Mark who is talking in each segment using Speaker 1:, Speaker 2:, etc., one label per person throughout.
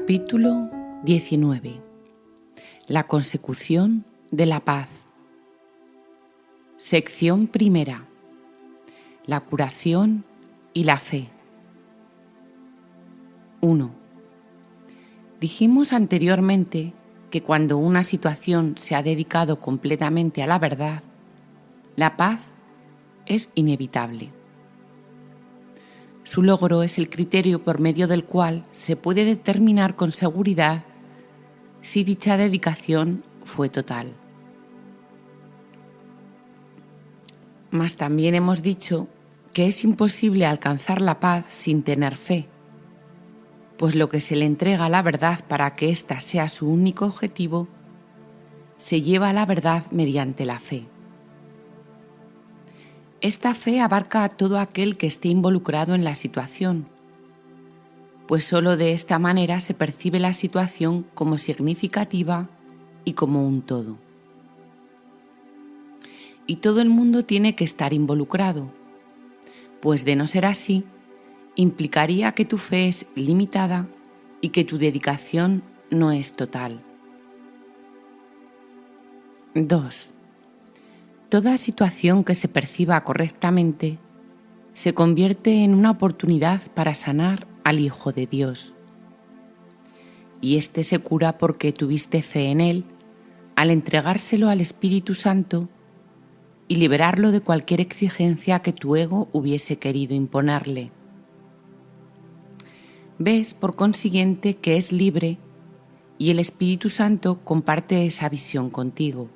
Speaker 1: Capítulo 19. La consecución de la paz. Sección primera. La curación y la fe. 1. Dijimos anteriormente que cuando una situación se ha dedicado completamente a la verdad, la paz es inevitable. Su logro es el criterio por medio del cual se puede determinar con seguridad si dicha dedicación fue total. Mas también hemos dicho que es imposible alcanzar la paz sin tener fe, pues lo que se le entrega a la verdad para que ésta sea su único objetivo, se lleva a la verdad mediante la fe. Esta fe abarca a todo aquel que esté involucrado en la situación, pues sólo de esta manera se percibe la situación como significativa y como un todo. Y todo el mundo tiene que estar involucrado, pues de no ser así, implicaría que tu fe es limitada y que tu dedicación no es total. 2. Toda situación que se perciba correctamente se convierte en una oportunidad para sanar al Hijo de Dios. Y éste se cura porque tuviste fe en Él al entregárselo al Espíritu Santo y liberarlo de cualquier exigencia que tu ego hubiese querido imponerle. Ves, por consiguiente, que es libre y el Espíritu Santo comparte esa visión contigo.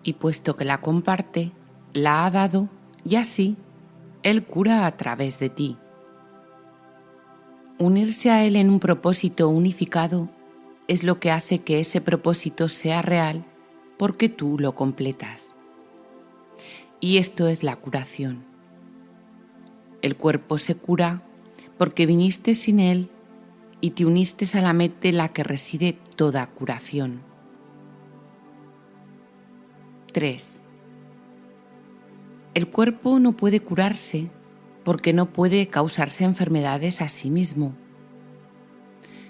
Speaker 1: Y puesto que la comparte, la ha dado y así Él cura a través de ti. Unirse a Él en un propósito unificado es lo que hace que ese propósito sea real porque tú lo completas. Y esto es la curación. El cuerpo se cura porque viniste sin Él y te uniste a la mente en la que reside toda curación. 3. El cuerpo no puede curarse porque no puede causarse enfermedades a sí mismo.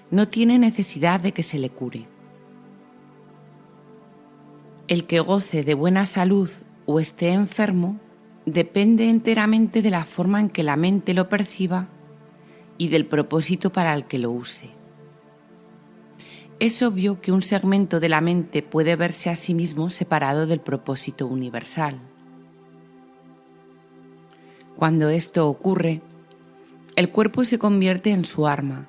Speaker 1: No tiene necesidad de que se le cure. El que goce de buena salud o esté enfermo depende enteramente de la forma en que la mente lo perciba y del propósito para el que lo use. Es obvio que un segmento de la mente puede verse a sí mismo separado del propósito universal. Cuando esto ocurre, el cuerpo se convierte en su arma,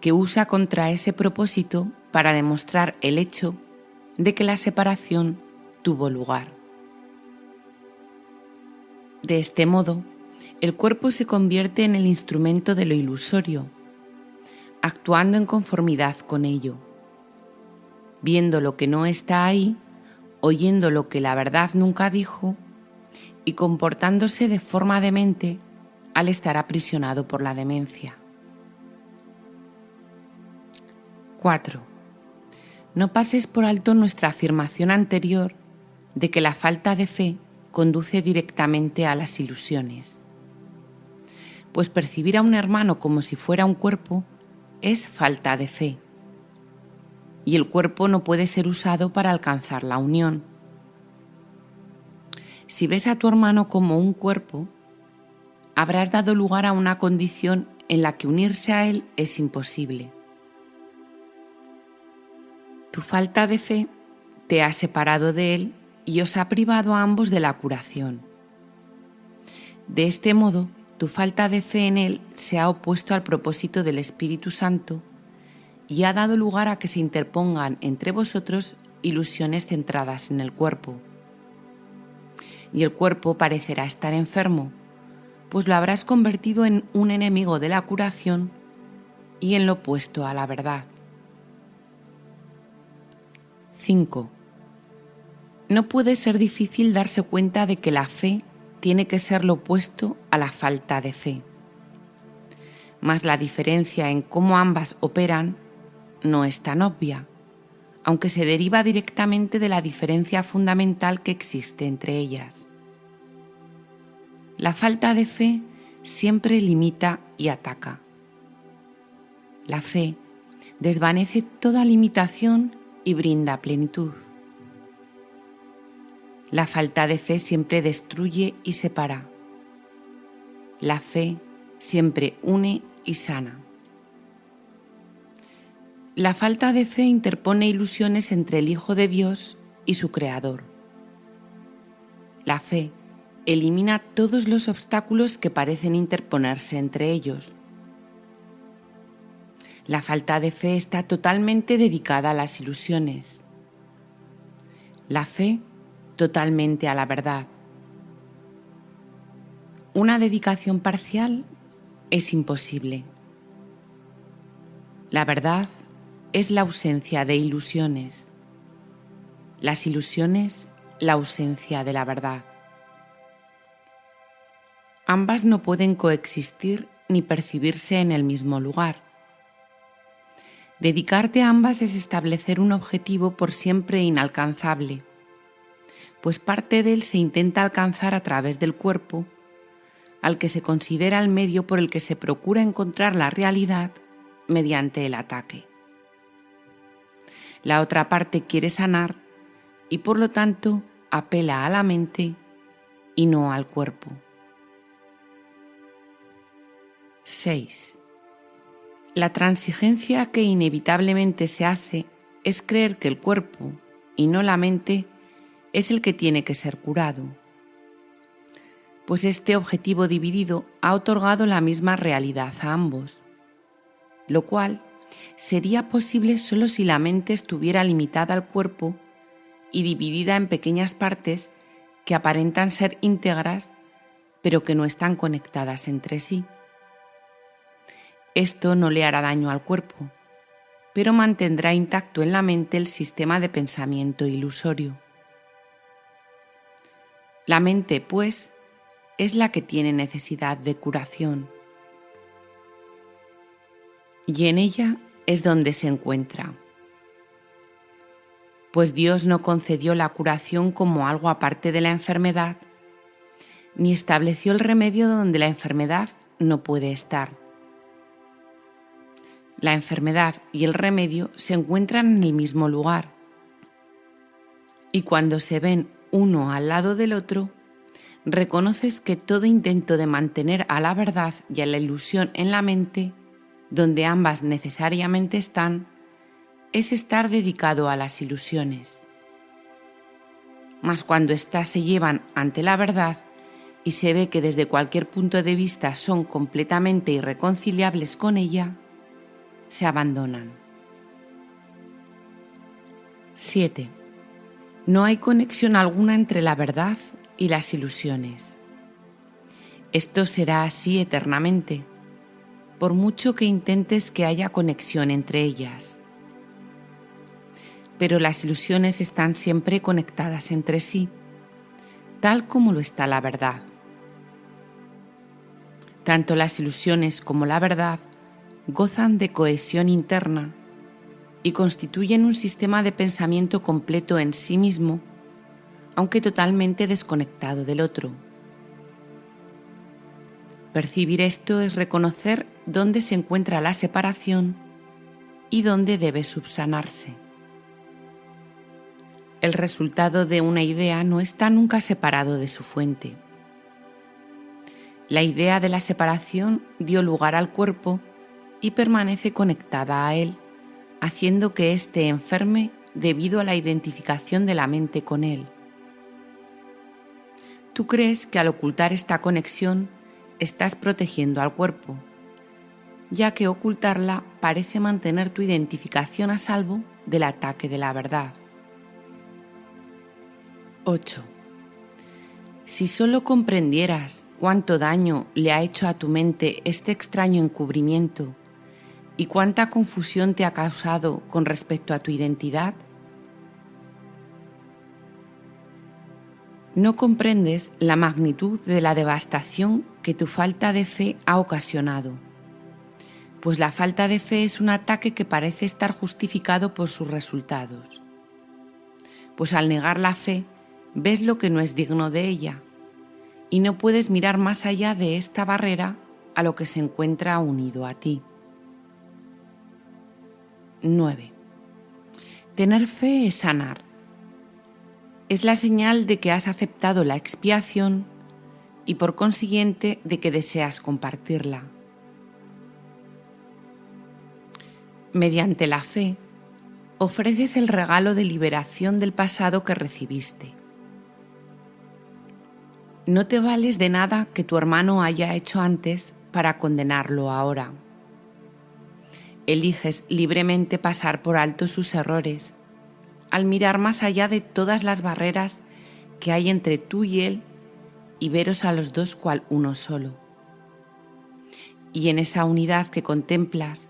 Speaker 1: que usa contra ese propósito para demostrar el hecho de que la separación tuvo lugar. De este modo, el cuerpo se convierte en el instrumento de lo ilusorio, actuando en conformidad con ello, viendo lo que no está ahí, oyendo lo que la verdad nunca dijo y comportándose de forma demente al estar aprisionado por la demencia. 4. No pases por alto nuestra afirmación anterior de que la falta de fe conduce directamente a las ilusiones. Pues percibir a un hermano como si fuera un cuerpo es falta de fe. Y el cuerpo no puede ser usado para alcanzar la unión. Si ves a tu hermano como un cuerpo, habrás dado lugar a una condición en la que unirse a él es imposible. Tu falta de fe te ha separado de él y os ha privado a ambos de la curación. De este modo, tu falta de fe en él se ha opuesto al propósito del Espíritu Santo y ha dado lugar a que se interpongan entre vosotros ilusiones centradas en el cuerpo. Y el cuerpo parecerá estar enfermo, pues lo habrás convertido en un enemigo de la curación y en lo opuesto a la verdad. 5. No puede ser difícil darse cuenta de que la fe tiene que ser lo opuesto a la falta de fe. Mas la diferencia en cómo ambas operan no es tan obvia, aunque se deriva directamente de la diferencia fundamental que existe entre ellas. La falta de fe siempre limita y ataca. la fe, desvanece toda limitación y brinda plenitud. La falta de fe siempre destruye y separa. La fe siempre une y sana. La falta de fe interpone ilusiones entre el Hijo de Dios y su Creador. La fe elimina todos los obstáculos que parecen interponerse entre ellos. La falta de fe está totalmente dedicada a las ilusiones. La fe totalmente a la verdad. Una dedicación parcial es imposible. La verdad es la ausencia de ilusiones. Las ilusiones, la ausencia de la verdad. Ambas no pueden coexistir ni percibirse en el mismo lugar. Dedicarte a ambas es establecer un objetivo por siempre inalcanzable, pues parte de él se intenta alcanzar a través del cuerpo, al que se considera el medio por el que se procura encontrar la realidad mediante el ataque. La otra parte quiere sanar y por lo tanto apela a la mente y no al cuerpo. 6. La transigencia que inevitablemente se hace es creer que el cuerpo, y no la mente, es el que tiene que ser curado, pues este objetivo dividido ha otorgado la misma realidad a ambos, lo cual sería posible solo si la mente estuviera limitada al cuerpo y dividida en pequeñas partes que aparentan ser íntegras, pero que no están conectadas entre sí. Esto no le hará daño al cuerpo, pero mantendrá intacto en la mente el sistema de pensamiento ilusorio. La mente, pues, es la que tiene necesidad de curación. Y en ella es donde se encuentra. Pues Dios no concedió la curación como algo aparte de la enfermedad, ni estableció el remedio donde la enfermedad no puede estar. La enfermedad y el remedio se encuentran en el mismo lugar, y cuando se ven uno al lado del otro, reconoces que todo intento de mantener a la verdad y a la ilusión en la mente, donde ambas necesariamente están, es estar dedicado a las ilusiones. Mas cuando éstas se llevan ante la verdad y se ve que desde cualquier punto de vista son completamente irreconciliables con ella, se abandonan. 7. No hay conexión alguna entre la verdad y las ilusiones. Esto será así eternamente, por mucho que intentes que haya conexión entre ellas. Pero las ilusiones están siempre conectadas entre sí, tal como lo está la verdad. Tanto las ilusiones como la verdad gozan de cohesión interna y constituyen un sistema de pensamiento completo en sí mismo, aunque totalmente desconectado del otro. Percibir esto es reconocer dónde se encuentra la separación y dónde debe subsanarse. El resultado de una idea no está nunca separado de su fuente. La idea de la separación dio lugar al cuerpo y permanece conectada a él, haciendo que éste enferme debido a la identificación de la mente con él. Tú crees que al ocultar esta conexión estás protegiendo al cuerpo, ya que ocultarla parece mantener tu identificación a salvo del ataque de la verdad. 8. Si solo comprendieras cuánto daño le ha hecho a tu mente este extraño encubrimiento y cuánta confusión te ha causado con respecto a tu identidad, no comprendes la magnitud de la devastación que tu falta de fe ha ocasionado, pues la falta de fe es un ataque que parece estar justificado por sus resultados. Pues al negar la fe, ves lo que no es digno de ella, y no puedes mirar más allá de esta barrera a lo que se encuentra unido a ti. 9. Tener fe es sanar. Es la señal de que has aceptado la expiación y por consiguiente de que deseas compartirla. Mediante la fe, ofreces el regalo de liberación del pasado que recibiste. No te vales de nada que tu hermano haya hecho antes para condenarlo ahora. Eliges libremente pasar por alto sus errores, al mirar más allá de todas las barreras que hay entre tú y él y veros a los dos cual uno solo. Y en esa unidad que contemplas,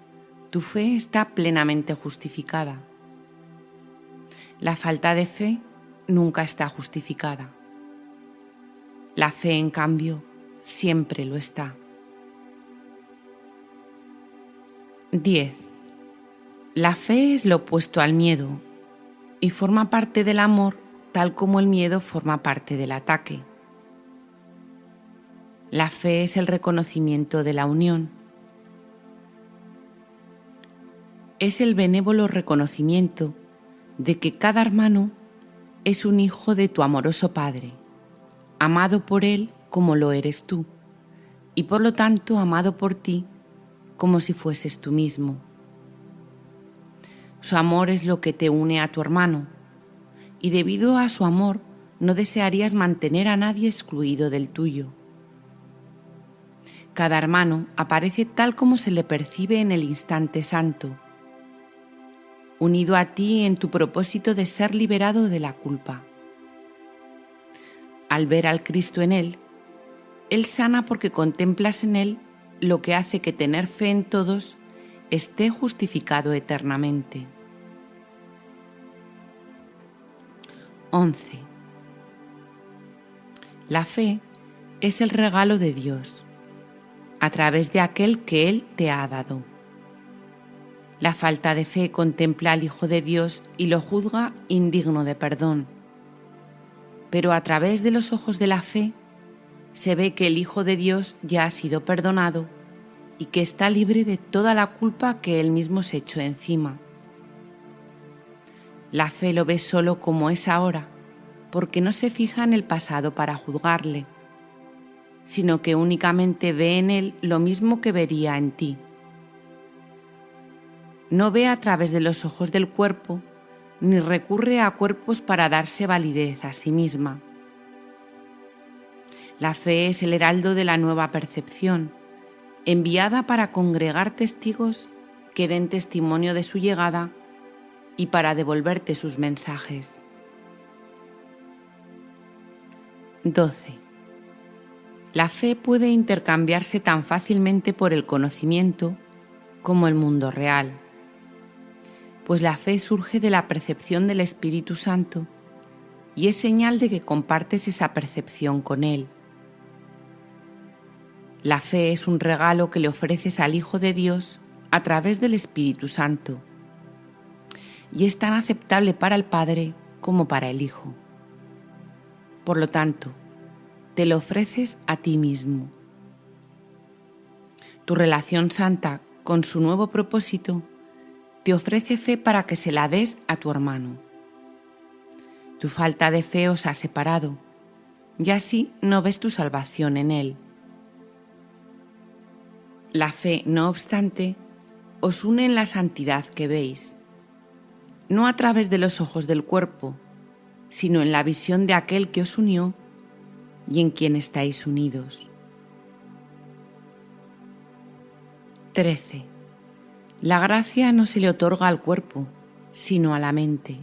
Speaker 1: tu fe está plenamente justificada. La falta de fe nunca está justificada. La fe, en cambio, siempre lo está. 10. La fe es lo opuesto al miedo y forma parte del amor tal como el miedo forma parte del ataque. La fe es el reconocimiento de la unión. Es el benévolo reconocimiento de que cada hermano es un hijo de tu amoroso Padre, amado por Él como lo eres tú, y por lo tanto amado por ti como si fueses tú mismo. Su amor es lo que te une a tu hermano, y debido a su amor no desearías mantener a nadie excluido del tuyo. Cada hermano aparece tal como se le percibe en el instante santo, unido a ti en tu propósito de ser liberado de la culpa. Al ver al Cristo en él, Él sana porque contemplas en él lo que hace que tener fe en todos esté justificado eternamente. 11. La fe es el regalo de Dios, a través de aquel que Él te ha dado. La falta de fe contempla al Hijo de Dios y lo juzga indigno de perdón. Pero a través de los ojos de la fe se ve que el Hijo de Dios ya ha sido perdonado y que está libre de toda la culpa que Él mismo se echó encima. La fe lo ve solo como es ahora, porque no se fija en el pasado para juzgarle, sino que únicamente ve en él lo mismo que vería en ti. No ve a través de los ojos del cuerpo, ni recurre a cuerpos para darse validez a sí misma. La fe es el heraldo de la nueva percepción, enviada para congregar testigos que den testimonio de su llegada y para devolverte sus mensajes. 12. La fe puede intercambiarse tan fácilmente por el conocimiento como el mundo real, pues la fe surge de la percepción del Espíritu Santo y es señal de que compartes esa percepción con Él. La fe es un regalo que le ofreces al Hijo de Dios a través del Espíritu Santo y es tan aceptable para el Padre como para el Hijo. Por lo tanto, te lo ofreces a ti mismo. Tu relación santa con su nuevo propósito te ofrece fe para que se la des a tu hermano. Tu falta de fe os ha separado y así no ves tu salvación en él. La fe, no obstante, os une en la santidad que veis, no a través de los ojos del cuerpo, sino en la visión de aquel que os unió y en quien estáis unidos. 13. La gracia no se le otorga al cuerpo, sino a la mente.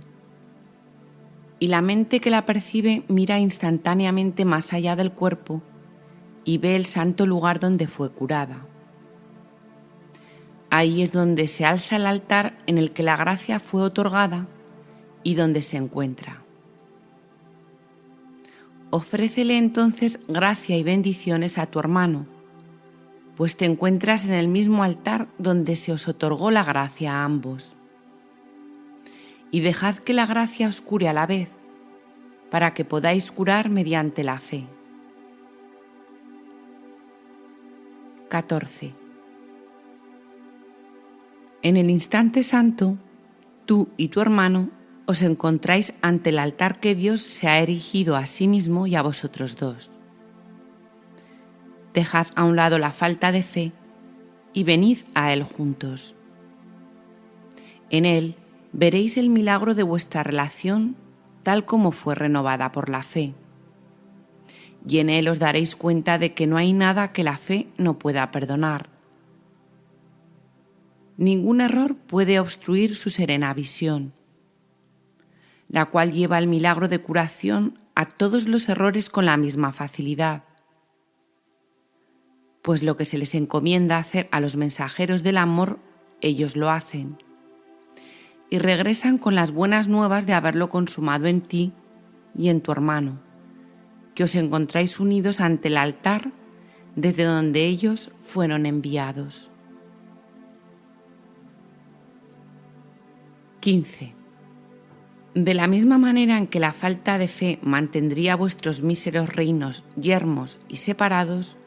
Speaker 1: Y la mente que la percibe mira instantáneamente más allá del cuerpo y ve el santo lugar donde fue curada. Ahí es donde se alza el altar en el que la gracia fue otorgada y donde se encuentra. Ofrécele entonces gracia y bendiciones a tu hermano, pues te encuentras en el mismo altar donde se os otorgó la gracia a ambos. Y dejad que la gracia os cure a la vez, para que podáis curar mediante la fe. 14. En el instante santo, tú y tu hermano os encontráis ante el altar que Dios se ha erigido a sí mismo y a vosotros dos. Dejad a un lado la falta de fe y venid a Él juntos. En Él veréis el milagro de vuestra relación tal como fue renovada por la fe. Y en Él os daréis cuenta de que no hay nada que la fe no pueda perdonar. Ningún error puede obstruir su serena visión, la cual lleva el milagro de curación a todos los errores con la misma facilidad. Pues lo que se les encomienda hacer a los mensajeros del amor, ellos lo hacen. Y regresan con las buenas nuevas de haberlo consumado en ti y en tu hermano, que os encontráis unidos ante el altar desde donde ellos fueron enviados. 15. De la misma manera en que la falta de fe mantendría vuestros míseros reinos yermos y separados,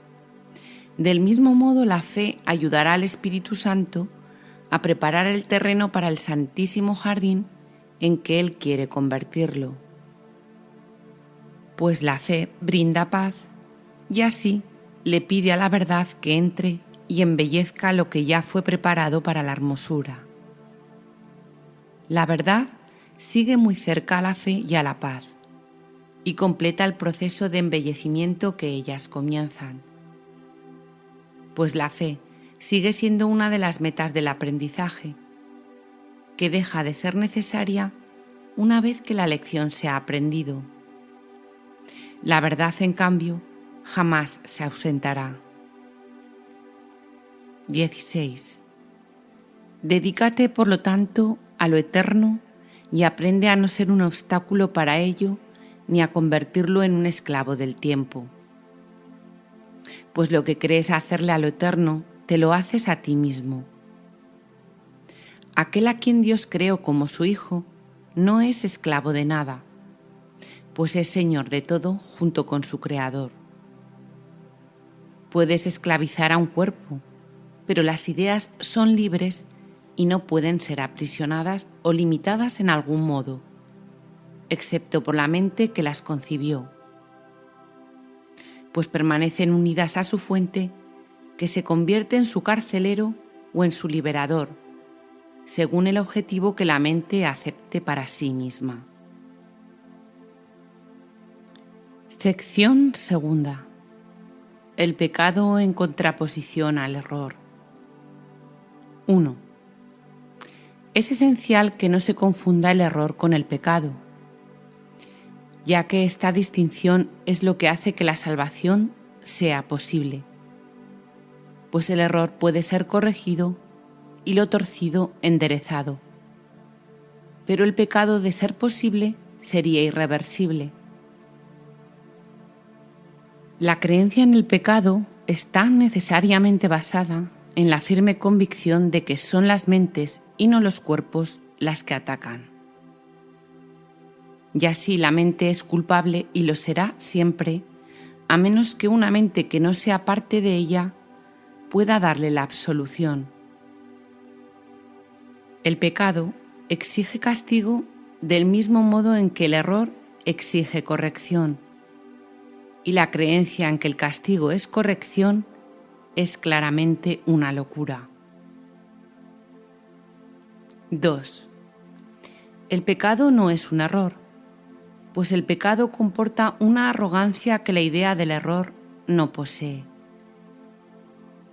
Speaker 1: del mismo modo la fe ayudará al Espíritu Santo a preparar el terreno para el santísimo jardín en que Él quiere convertirlo. Pues la fe brinda paz y así le pide a la verdad que entre y embellezca lo que ya fue preparado para la hermosura. La verdad sigue muy cerca a la fe y a la paz y completa el proceso de embellecimiento que ellas comienzan. Pues la fe sigue siendo una de las metas del aprendizaje, que deja de ser necesaria una vez que la lección se ha aprendido. La verdad, en cambio, jamás se ausentará. 16. Dedícate, por lo tanto, a lo eterno y aprende a no ser un obstáculo para ello ni a convertirlo en un esclavo del tiempo. Pues lo que crees hacerle a lo eterno, te lo haces a ti mismo. Aquel a quien Dios creó como su Hijo no es esclavo de nada, pues es Señor de todo junto con su Creador. Puedes esclavizar a un cuerpo, pero las ideas son libres y no pueden ser aprisionadas o limitadas en algún modo, excepto por la mente que las concibió, pues permanecen unidas a su fuente, que se convierte en su carcelero o en su liberador, según el objetivo que la mente acepte para sí misma. Sección segunda. El pecado en contraposición al error. 1. Es esencial que no se confunda el error con el pecado, ya que esta distinción es lo que hace que la salvación sea posible, pues el error puede ser corregido y lo torcido enderezado, pero el pecado, de ser posible, sería irreversible. La creencia en el pecado está necesariamente basada en la firme convicción de que son las mentes y no los cuerpos las que atacan. Y así la mente es culpable y lo será siempre, a menos que una mente que no sea parte de ella pueda darle la absolución. El pecado exige castigo del mismo modo en que el error exige corrección, y la creencia en que el castigo es corrección es claramente una locura. 2. El pecado no es un error, pues el pecado comporta una arrogancia que la idea del error no posee.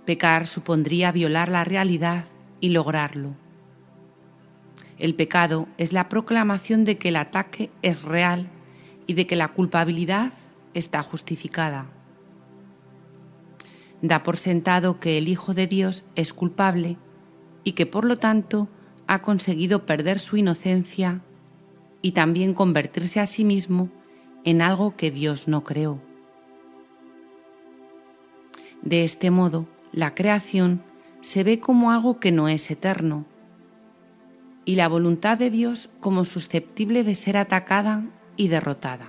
Speaker 1: Pecar supondría violar la realidad y lograrlo. El pecado es la proclamación de que el ataque es real y de que la culpabilidad está justificada. Da por sentado que el Hijo de Dios es culpable y que por lo tanto ha conseguido perder su inocencia y también convertirse a sí mismo en algo que Dios no creó. De este modo, la creación se ve como algo que no es eterno, y la voluntad de Dios como susceptible de ser atacada y derrotada.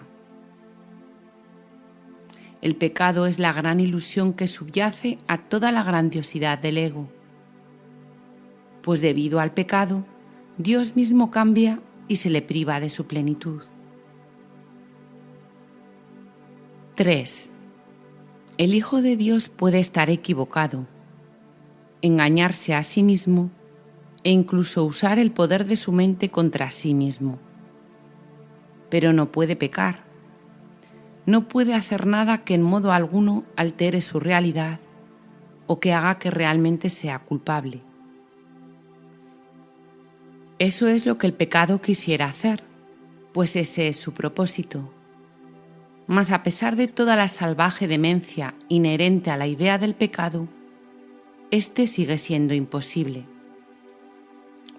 Speaker 1: El pecado es la gran ilusión que subyace a toda la grandiosidad del ego, pues debido al pecado, Dios mismo cambia y se le priva de su plenitud. 3. El Hijo de Dios puede estar equivocado, engañarse a sí mismo e incluso usar el poder de su mente contra sí mismo. Pero no puede pecar. No puede hacer nada que en modo alguno altere su realidad o que haga que realmente sea culpable. Eso es lo que el pecado quisiera hacer, pues ese es su propósito. Mas a pesar de toda la salvaje demencia inherente a la idea del pecado, este sigue siendo imposible,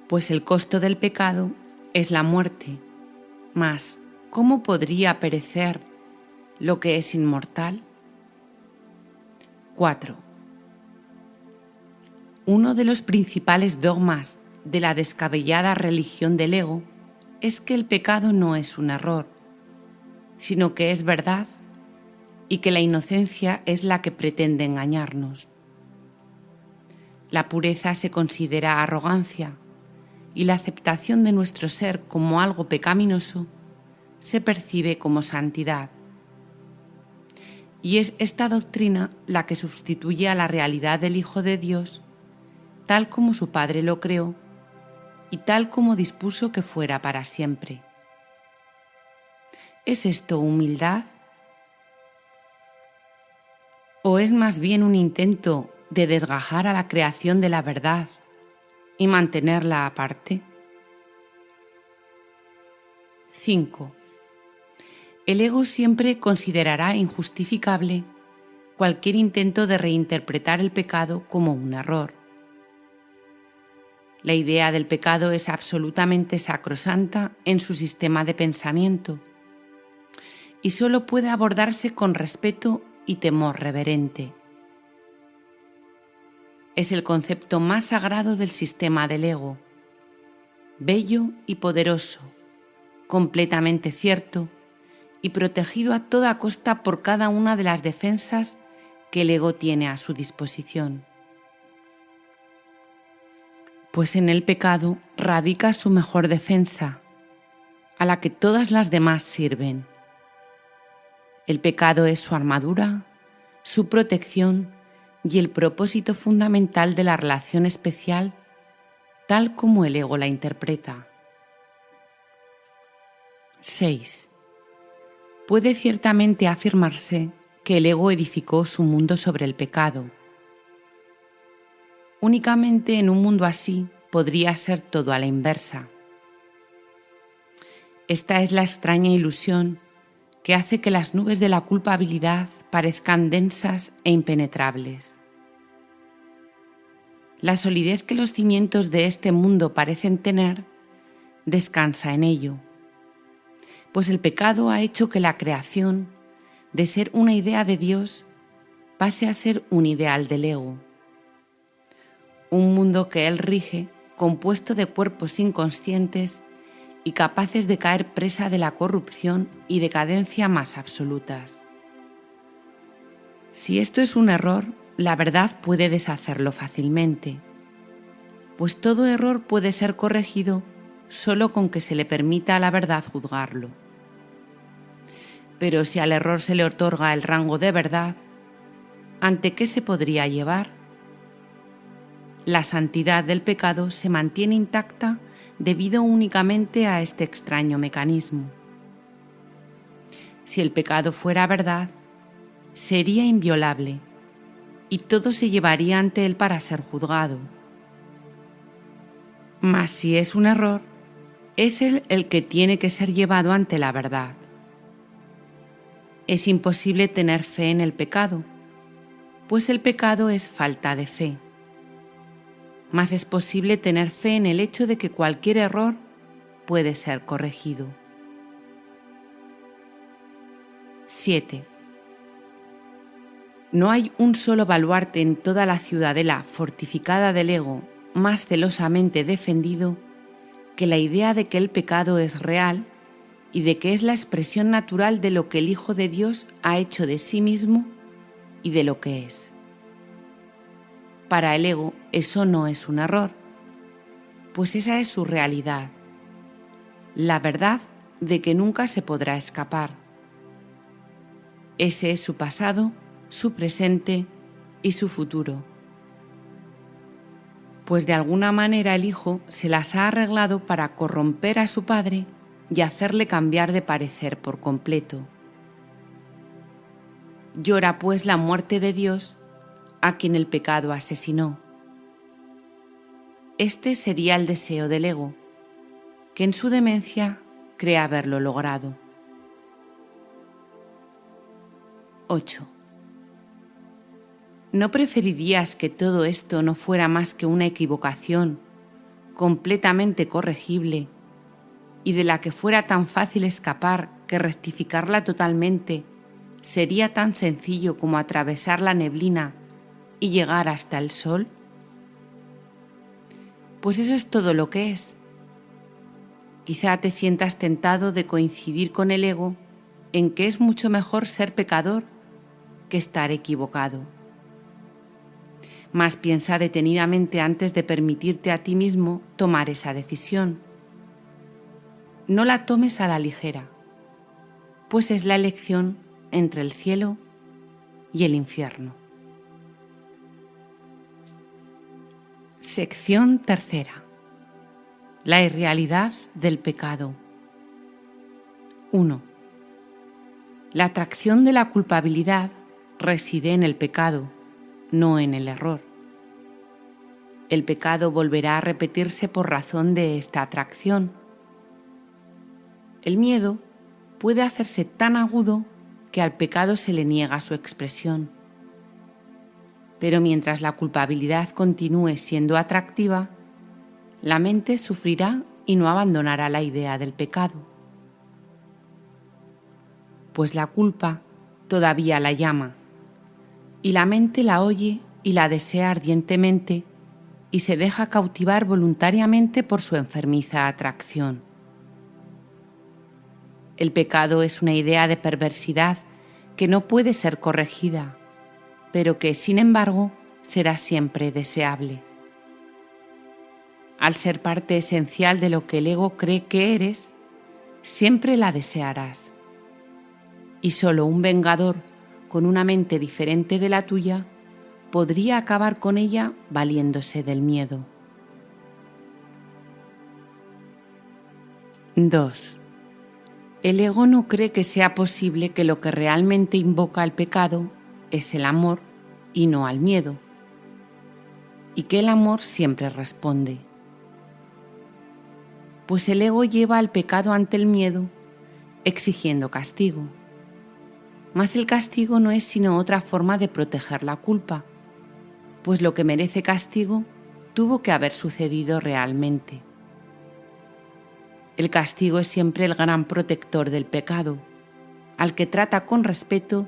Speaker 1: pues el costo del pecado es la muerte. Mas, ¿cómo podría perecer lo que es inmortal? 4. Uno de los principales dogmas de la descabellada religión del ego es que el pecado no es un error, sino que es verdad y que la inocencia es la que pretende engañarnos. La pureza se considera arrogancia y la aceptación de nuestro ser como algo pecaminoso se percibe como santidad. Y es esta doctrina la que sustituye a la realidad del Hijo de Dios, tal como su Padre lo creó y tal como dispuso que fuera para siempre. ¿Es esto humildad? ¿O es más bien un intento de desgajar a la creación de la verdad y mantenerla aparte? 5. El ego siempre considerará injustificable cualquier intento de reinterpretar el pecado como un error. La idea del pecado es absolutamente sacrosanta en su sistema de pensamiento y solo puede abordarse con respeto y temor reverente. Es el concepto más sagrado del sistema del ego, bello y poderoso, completamente cierto y protegido a toda costa por cada una de las defensas que el ego tiene a su disposición. Pues en el pecado radica su mejor defensa, a la que todas las demás sirven. El pecado es su armadura, su protección y el propósito fundamental de la relación especial, tal como el ego la interpreta. 6. Puede ciertamente afirmarse que el ego edificó su mundo sobre el pecado. Únicamente en un mundo así podría ser todo a la inversa. Esta es la extraña ilusión que hace que las nubes de la culpabilidad parezcan densas e impenetrables. La solidez que los cimientos de este mundo parecen tener descansa en ello, pues el pecado ha hecho que la creación, de ser una idea de Dios, pase a ser un ideal del ego. Un mundo que Él rige, compuesto de cuerpos inconscientes y capaces de caer presa de la corrupción y decadencia más absolutas. Si esto es un error, la verdad puede deshacerlo fácilmente, pues todo error puede ser corregido solo con que se le permita a la verdad juzgarlo. Pero si al error se le otorga el rango de verdad, ¿ante qué se podría llevar? La santidad del pecado se mantiene intacta debido únicamente a este extraño mecanismo. Si el pecado fuera verdad, sería inviolable y todo se llevaría ante él para ser juzgado. Mas si es un error, es él el que tiene que ser llevado ante la verdad. Es imposible tener fe en el pecado, pues el pecado es falta de fe. Mas es posible tener fe en el hecho de que cualquier error puede ser corregido. 7. No hay un solo baluarte en toda la ciudadela fortificada del ego más celosamente defendido que la idea de que el pecado es real y de que es la expresión natural de lo que el Hijo de Dios ha hecho de sí mismo y de lo que es. Para el ego eso no es un error, pues esa es su realidad, la verdad de que nunca se podrá escapar. Ese es su pasado, su presente y su futuro. Pues de alguna manera el hijo se las ha arreglado para corromper a su padre y hacerle cambiar de parecer por completo. Llora pues la muerte de Dios a quien el pecado asesinó. Este sería el deseo del ego, que en su demencia cree haberlo logrado. 8. ¿No preferirías que todo esto no fuera más que una equivocación completamente corregible y de la que fuera tan fácil escapar que rectificarla totalmente sería tan sencillo como atravesar la neblina y llegar hasta el sol? Pues eso es todo lo que es. Quizá te sientas tentado de coincidir con el ego en que es mucho mejor ser pecador que estar equivocado. Mas piensa detenidamente antes de permitirte a ti mismo tomar esa decisión. No la tomes a la ligera, pues es la elección entre el cielo y el infierno. Sección tercera. La irrealidad del pecado. 1. La atracción de la culpabilidad reside en el pecado, no en el error. El pecado volverá a repetirse por razón de esta atracción. El miedo puede hacerse tan agudo que al pecado se le niega su expresión. Pero mientras la culpabilidad continúe siendo atractiva, la mente sufrirá y no abandonará la idea del pecado. Pues la culpa todavía la llama, y la mente la oye y la desea ardientemente y se deja cautivar voluntariamente por su enfermiza atracción. El pecado es una idea de perversidad que no puede ser corregida, pero que, sin embargo, será siempre deseable. Al ser parte esencial de lo que el ego cree que eres, siempre la desearás. Y solo un vengador con una mente diferente de la tuya podría acabar con ella valiéndose del miedo. 2. El ego no cree que sea posible que lo que realmente invoca al pecado es el amor y no al miedo, y que el amor siempre responde. Pues el ego lleva al pecado ante el miedo exigiendo castigo. Mas el castigo no es sino otra forma de proteger la culpa, pues lo que merece castigo tuvo que haber sucedido realmente. El castigo es siempre el gran protector del pecado, al que trata con respeto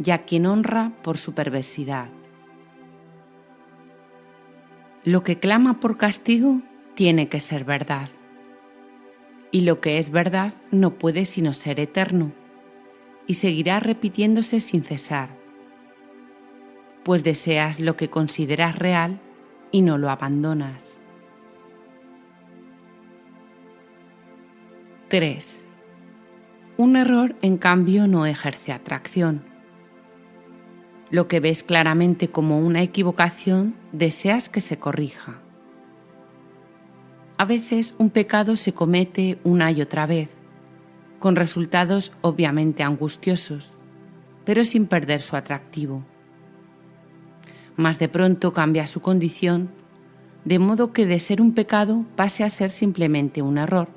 Speaker 1: y a quien honra por su perversidad. Lo que clama por castigo tiene que ser verdad, y lo que es verdad no puede sino ser eterno, y seguirá repitiéndose sin cesar, pues deseas lo que consideras real y no lo abandonas. 3. Un error, en cambio, no ejerce atracción. Lo que ves claramente como una equivocación, deseas que se corrija. A veces un pecado se comete una y otra vez, con resultados obviamente angustiosos, pero sin perder su atractivo. Mas de pronto cambia su condición, de modo que de ser un pecado pase a ser simplemente un error.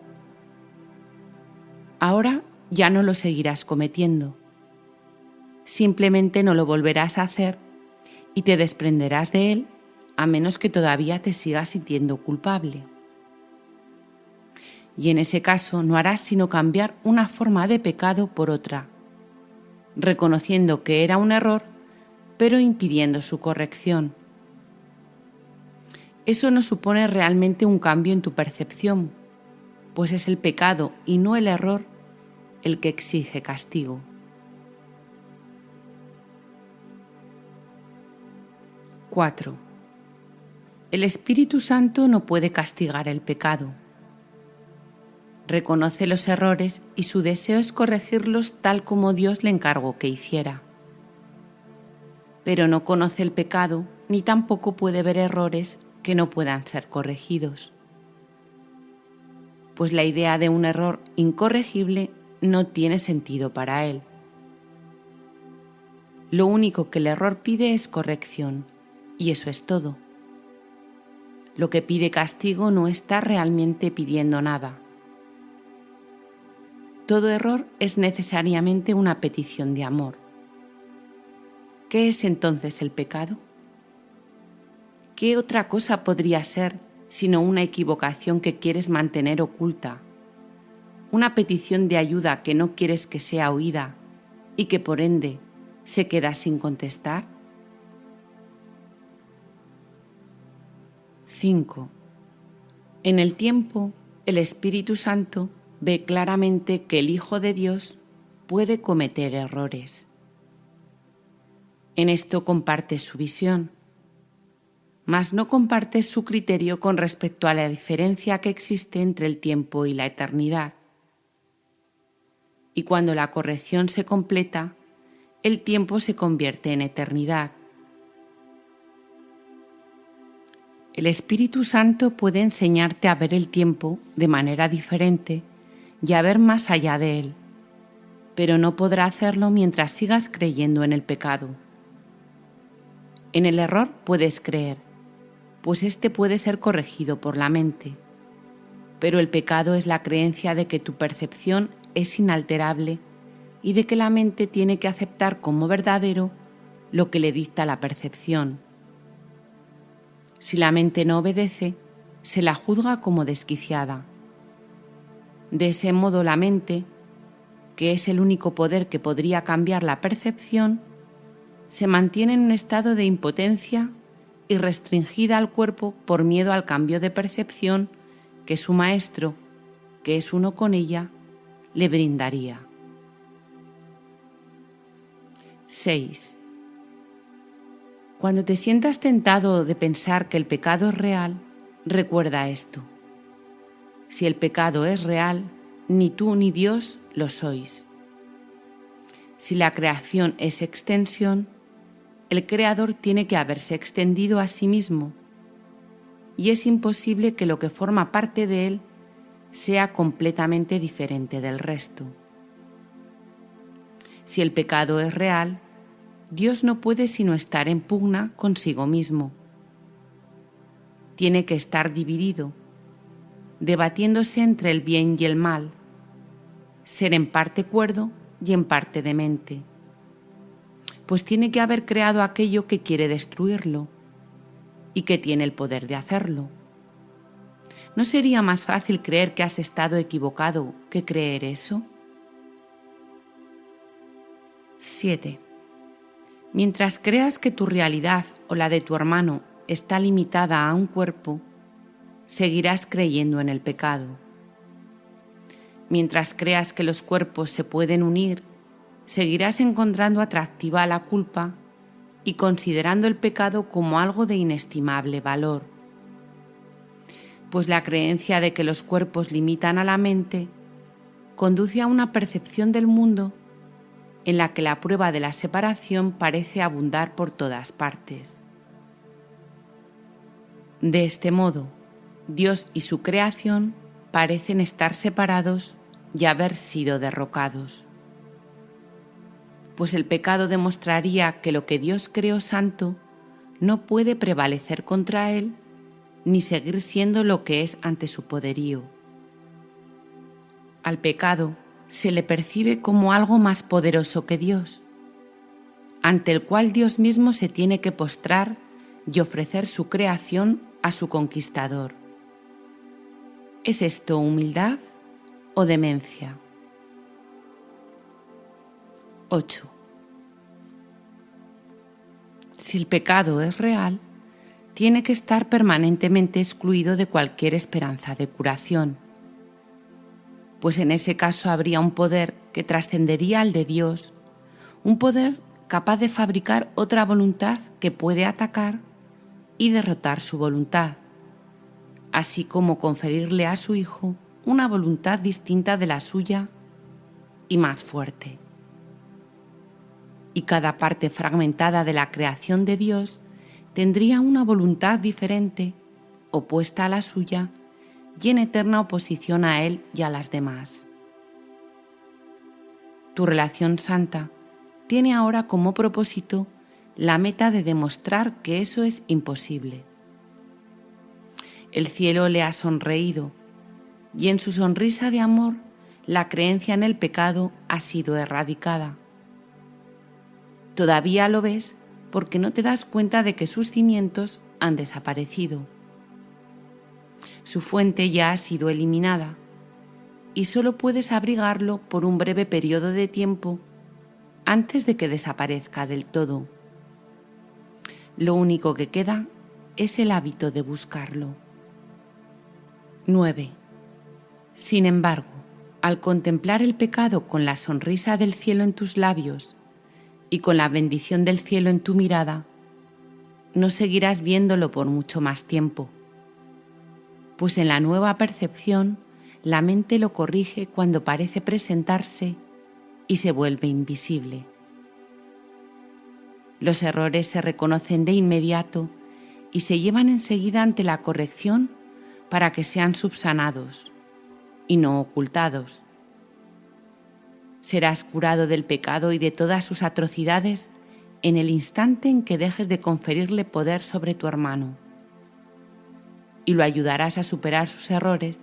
Speaker 1: Ahora ya no lo seguirás cometiendo. Simplemente no lo volverás a hacer y te desprenderás de él a menos que todavía te sigas sintiendo culpable. Y en ese caso no harás sino cambiar una forma de pecado por otra, reconociendo que era un error, pero impidiendo su corrección. Eso no supone realmente un cambio en tu percepción, pues es el pecado y no el error el que exige castigo. 4. El Espíritu Santo no puede castigar el pecado. Reconoce los errores y su deseo es corregirlos tal como Dios le encargó que hiciera. Pero no conoce el pecado ni tampoco puede ver errores que no puedan ser corregidos. Pues la idea de un error incorregible no tiene sentido para él. Lo único que el error pide es corrección, y eso es todo. Lo que pide castigo no está realmente pidiendo nada. Todo error es necesariamente una petición de amor. ¿Qué es entonces el pecado? ¿Qué otra cosa podría ser sino una equivocación que quieres mantener oculta, una petición de ayuda que no quieres que sea oída y que por ende se queda sin contestar? 5. En el tiempo, el Espíritu Santo ve claramente que el Hijo de Dios puede cometer errores. En esto comparte su visión, mas no comparte su criterio con respecto a la diferencia que existe entre el tiempo y la eternidad. Y cuando la corrección se completa, el tiempo se convierte en eternidad. El Espíritu Santo puede enseñarte a ver el tiempo de manera diferente y a ver más allá de él, pero no podrá hacerlo mientras sigas creyendo en el pecado. En el error puedes creer, pues éste puede ser corregido por la mente, pero el pecado es la creencia de que tu percepción es inalterable y de que la mente tiene que aceptar como verdadero lo que le dicta la percepción. Si la mente no obedece, se la juzga como desquiciada. De ese modo la mente, que es el único poder que podría cambiar la percepción, se mantiene en un estado de impotencia y restringida al cuerpo por miedo al cambio de percepción que su maestro, que es uno con ella, le brindaría. 6. Cuando te sientas tentado de pensar que el pecado es real, recuerda esto. Si el pecado es real, ni tú ni Dios lo sois. Si la creación es extensión, el Creador tiene que haberse extendido a sí mismo, y es imposible que lo que forma parte de él sea completamente diferente del resto. Si el pecado es real, Dios no puede sino estar en pugna consigo mismo. Tiene que estar dividido, debatiéndose entre el bien y el mal, ser en parte cuerdo y en parte demente, pues tiene que haber creado aquello que quiere destruirlo y que tiene el poder de hacerlo. ¿No sería más fácil creer que has estado equivocado que creer eso? 7. Mientras creas que tu realidad o la de tu hermano está limitada a un cuerpo, seguirás creyendo en el pecado. Mientras creas que los cuerpos se pueden unir, seguirás encontrando atractiva la culpa y considerando el pecado como algo de inestimable valor. Pues la creencia de que los cuerpos limitan a la mente conduce a una percepción del mundo en la que la prueba de la separación parece abundar por todas partes. De este modo, Dios y su creación parecen estar separados y haber sido derrocados. Pues el pecado demostraría que lo que Dios creó santo no puede prevalecer contra él ni seguir siendo lo que es ante su poderío. Al pecado se le percibe como algo más poderoso que Dios, ante el cual Dios mismo se tiene que postrar y ofrecer su creación a su conquistador. ¿Es esto humildad o demencia? 8. Si el pecado es real, tiene que estar permanentemente excluido de cualquier esperanza de curación, pues en ese caso habría un poder que trascendería al de Dios, un poder capaz de fabricar otra voluntad que puede atacar y derrotar su voluntad, así como conferirle a su Hijo una voluntad distinta de la suya y más fuerte. Y cada parte fragmentada de la creación de Dios tendría una voluntad diferente, opuesta a la suya y en eterna oposición a Él y a las demás. Tu relación santa tiene ahora como propósito la meta de demostrar que eso es imposible. El cielo le ha sonreído y en su sonrisa de amor la creencia en el pecado ha sido erradicada. Todavía lo ves porque no te das cuenta de que sus cimientos han desaparecido. Su fuente ya ha sido eliminada y solo puedes abrigarlo por un breve periodo de tiempo antes de que desaparezca del todo. Lo único que queda es el hábito de buscarlo. 9. Sin embargo, al contemplar el pecado con la sonrisa del cielo en tus labios y con la bendición del cielo en tu mirada, no seguirás viéndolo por mucho más tiempo, pues en la nueva percepción la mente lo corrige cuando parece presentarse y se vuelve invisible. Los errores se reconocen de inmediato y se llevan enseguida ante la corrección para que sean subsanados y no ocultados. Serás curado del pecado y de todas sus atrocidades en el instante en que dejes de conferirle poder sobre tu hermano, y lo ayudarás a superar sus errores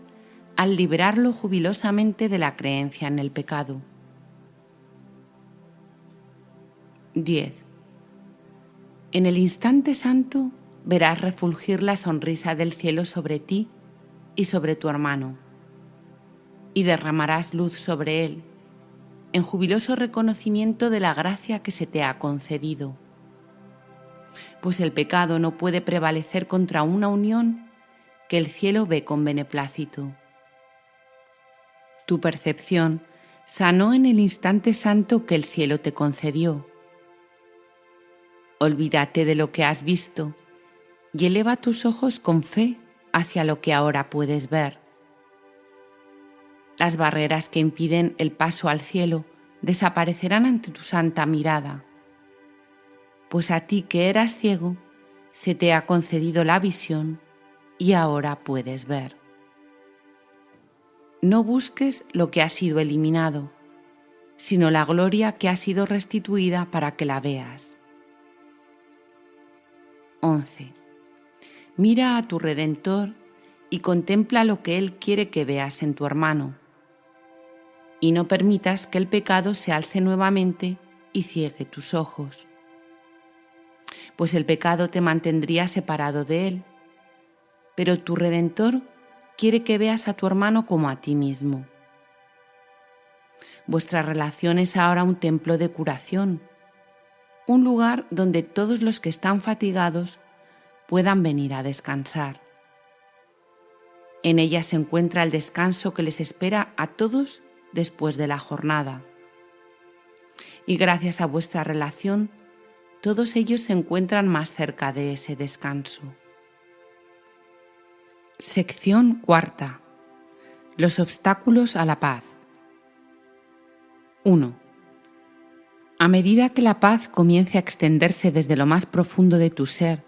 Speaker 1: al liberarlo jubilosamente de la creencia en el pecado. 10. En el instante santo verás refulgir la sonrisa del cielo sobre ti y sobre tu hermano, y derramarás luz sobre él, en jubiloso reconocimiento de la gracia que se te ha concedido. Pues el pecado no puede prevalecer contra una unión que el cielo ve con beneplácito. Tu percepción sanó en el instante santo que el cielo te concedió. Olvídate de lo que has visto y eleva tus ojos con fe hacia lo que ahora puedes ver. Las barreras que impiden el paso al cielo desaparecerán ante tu santa mirada, pues a ti que eras ciego se te ha concedido la visión y ahora puedes ver. No busques lo que ha sido eliminado, sino la gloria que ha sido restituida para que la veas. 11. Mira a tu Redentor y contempla lo que Él quiere que veas en tu hermano, y no permitas que el pecado se alce nuevamente y ciegue tus ojos, pues el pecado te mantendría separado de Él, pero tu Redentor quiere que veas a tu hermano como a ti mismo. Vuestra relación es ahora un templo de curación, un lugar donde todos los que están fatigados puedan venir a descansar. En ella se encuentra el descanso que les espera a todos después de la jornada. Y gracias a vuestra relación, todos ellos se encuentran más cerca de ese descanso. Sección cuarta. Los obstáculos a la paz. 1. A medida que la paz comience a extenderse desde lo más profundo de tu ser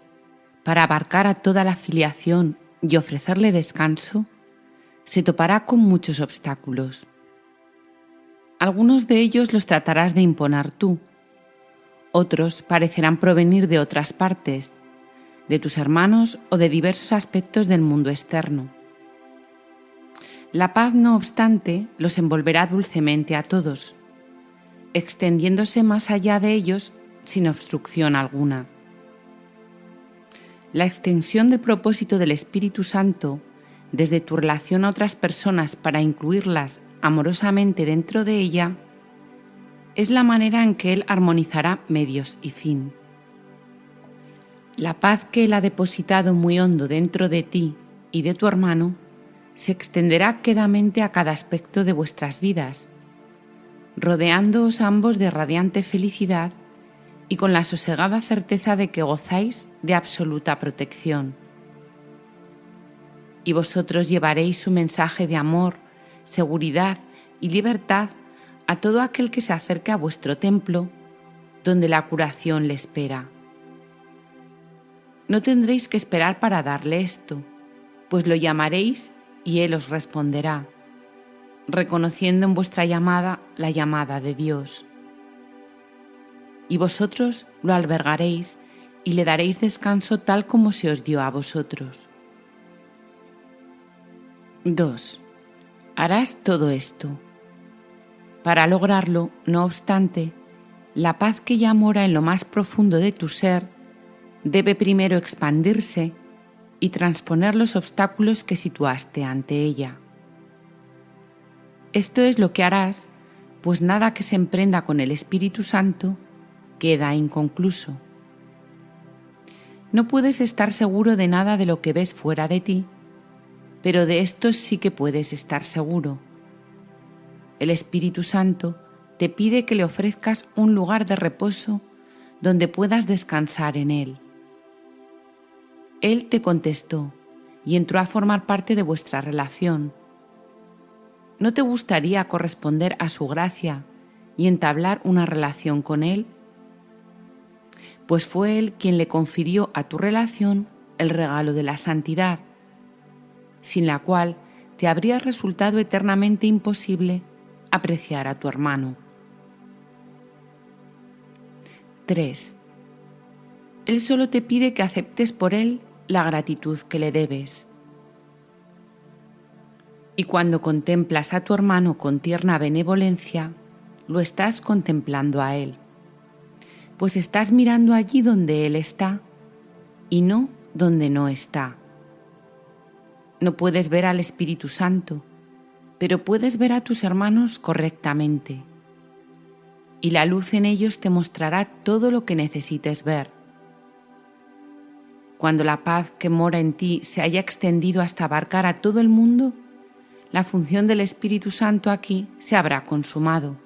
Speaker 1: para abarcar a toda la filiación y ofrecerle descanso, se topará con muchos obstáculos. Algunos de ellos los tratarás de imponer tú, otros parecerán provenir de otras partes, de tus hermanos o de diversos aspectos del mundo externo. La paz, no obstante, los envolverá dulcemente a todos, extendiéndose más allá de ellos sin obstrucción alguna. La extensión del propósito del Espíritu Santo desde tu relación a otras personas para incluirlas amorosamente dentro de ella es la manera en que Él armonizará medios y fin. La paz que Él ha depositado muy hondo dentro de ti y de tu hermano se extenderá quedamente a cada aspecto de vuestras vidas, rodeándoos ambos de radiante felicidad y con la sosegada certeza de que gozáis de absoluta protección. Y vosotros llevaréis su mensaje de amor, seguridad y libertad a todo aquel que se acerque a vuestro templo, donde la curación le espera. No tendréis que esperar para darle esto, pues lo llamaréis y él os responderá, reconociendo en vuestra llamada la llamada de Dios. Y vosotros lo albergaréis y le daréis descanso tal como se os dio a vosotros. 2. Harás todo esto. Para lograrlo, no obstante, la paz que ya mora en lo más profundo de tu ser debe primero expandirse y transponer los obstáculos que situaste ante ella. Esto es lo que harás, pues nada que se emprenda con el Espíritu Santo queda inconcluso. No puedes estar seguro de nada de lo que ves fuera de ti, pero de esto sí que puedes estar seguro. El Espíritu Santo te pide que le ofrezcas un lugar de reposo donde puedas descansar en él. Él te contestó y entró a formar parte de vuestra relación. ¿No te gustaría corresponder a su gracia y entablar una relación con él? Pues fue él quien le confirió a tu relación el regalo de la santidad, sin la cual te habría resultado eternamente imposible apreciar a tu hermano. 3. Él solo te pide que aceptes por él la gratitud que le debes. Y cuando contemplas a tu hermano con tierna benevolencia, lo estás contemplando a él, pues estás mirando allí donde él está y no donde no está. No puedes ver al Espíritu Santo, pero puedes ver a tus hermanos correctamente, y la luz en ellos te mostrará todo lo que necesites ver. Cuando la paz que mora en ti se haya extendido hasta abarcar a todo el mundo, la función del Espíritu Santo aquí se habrá consumado.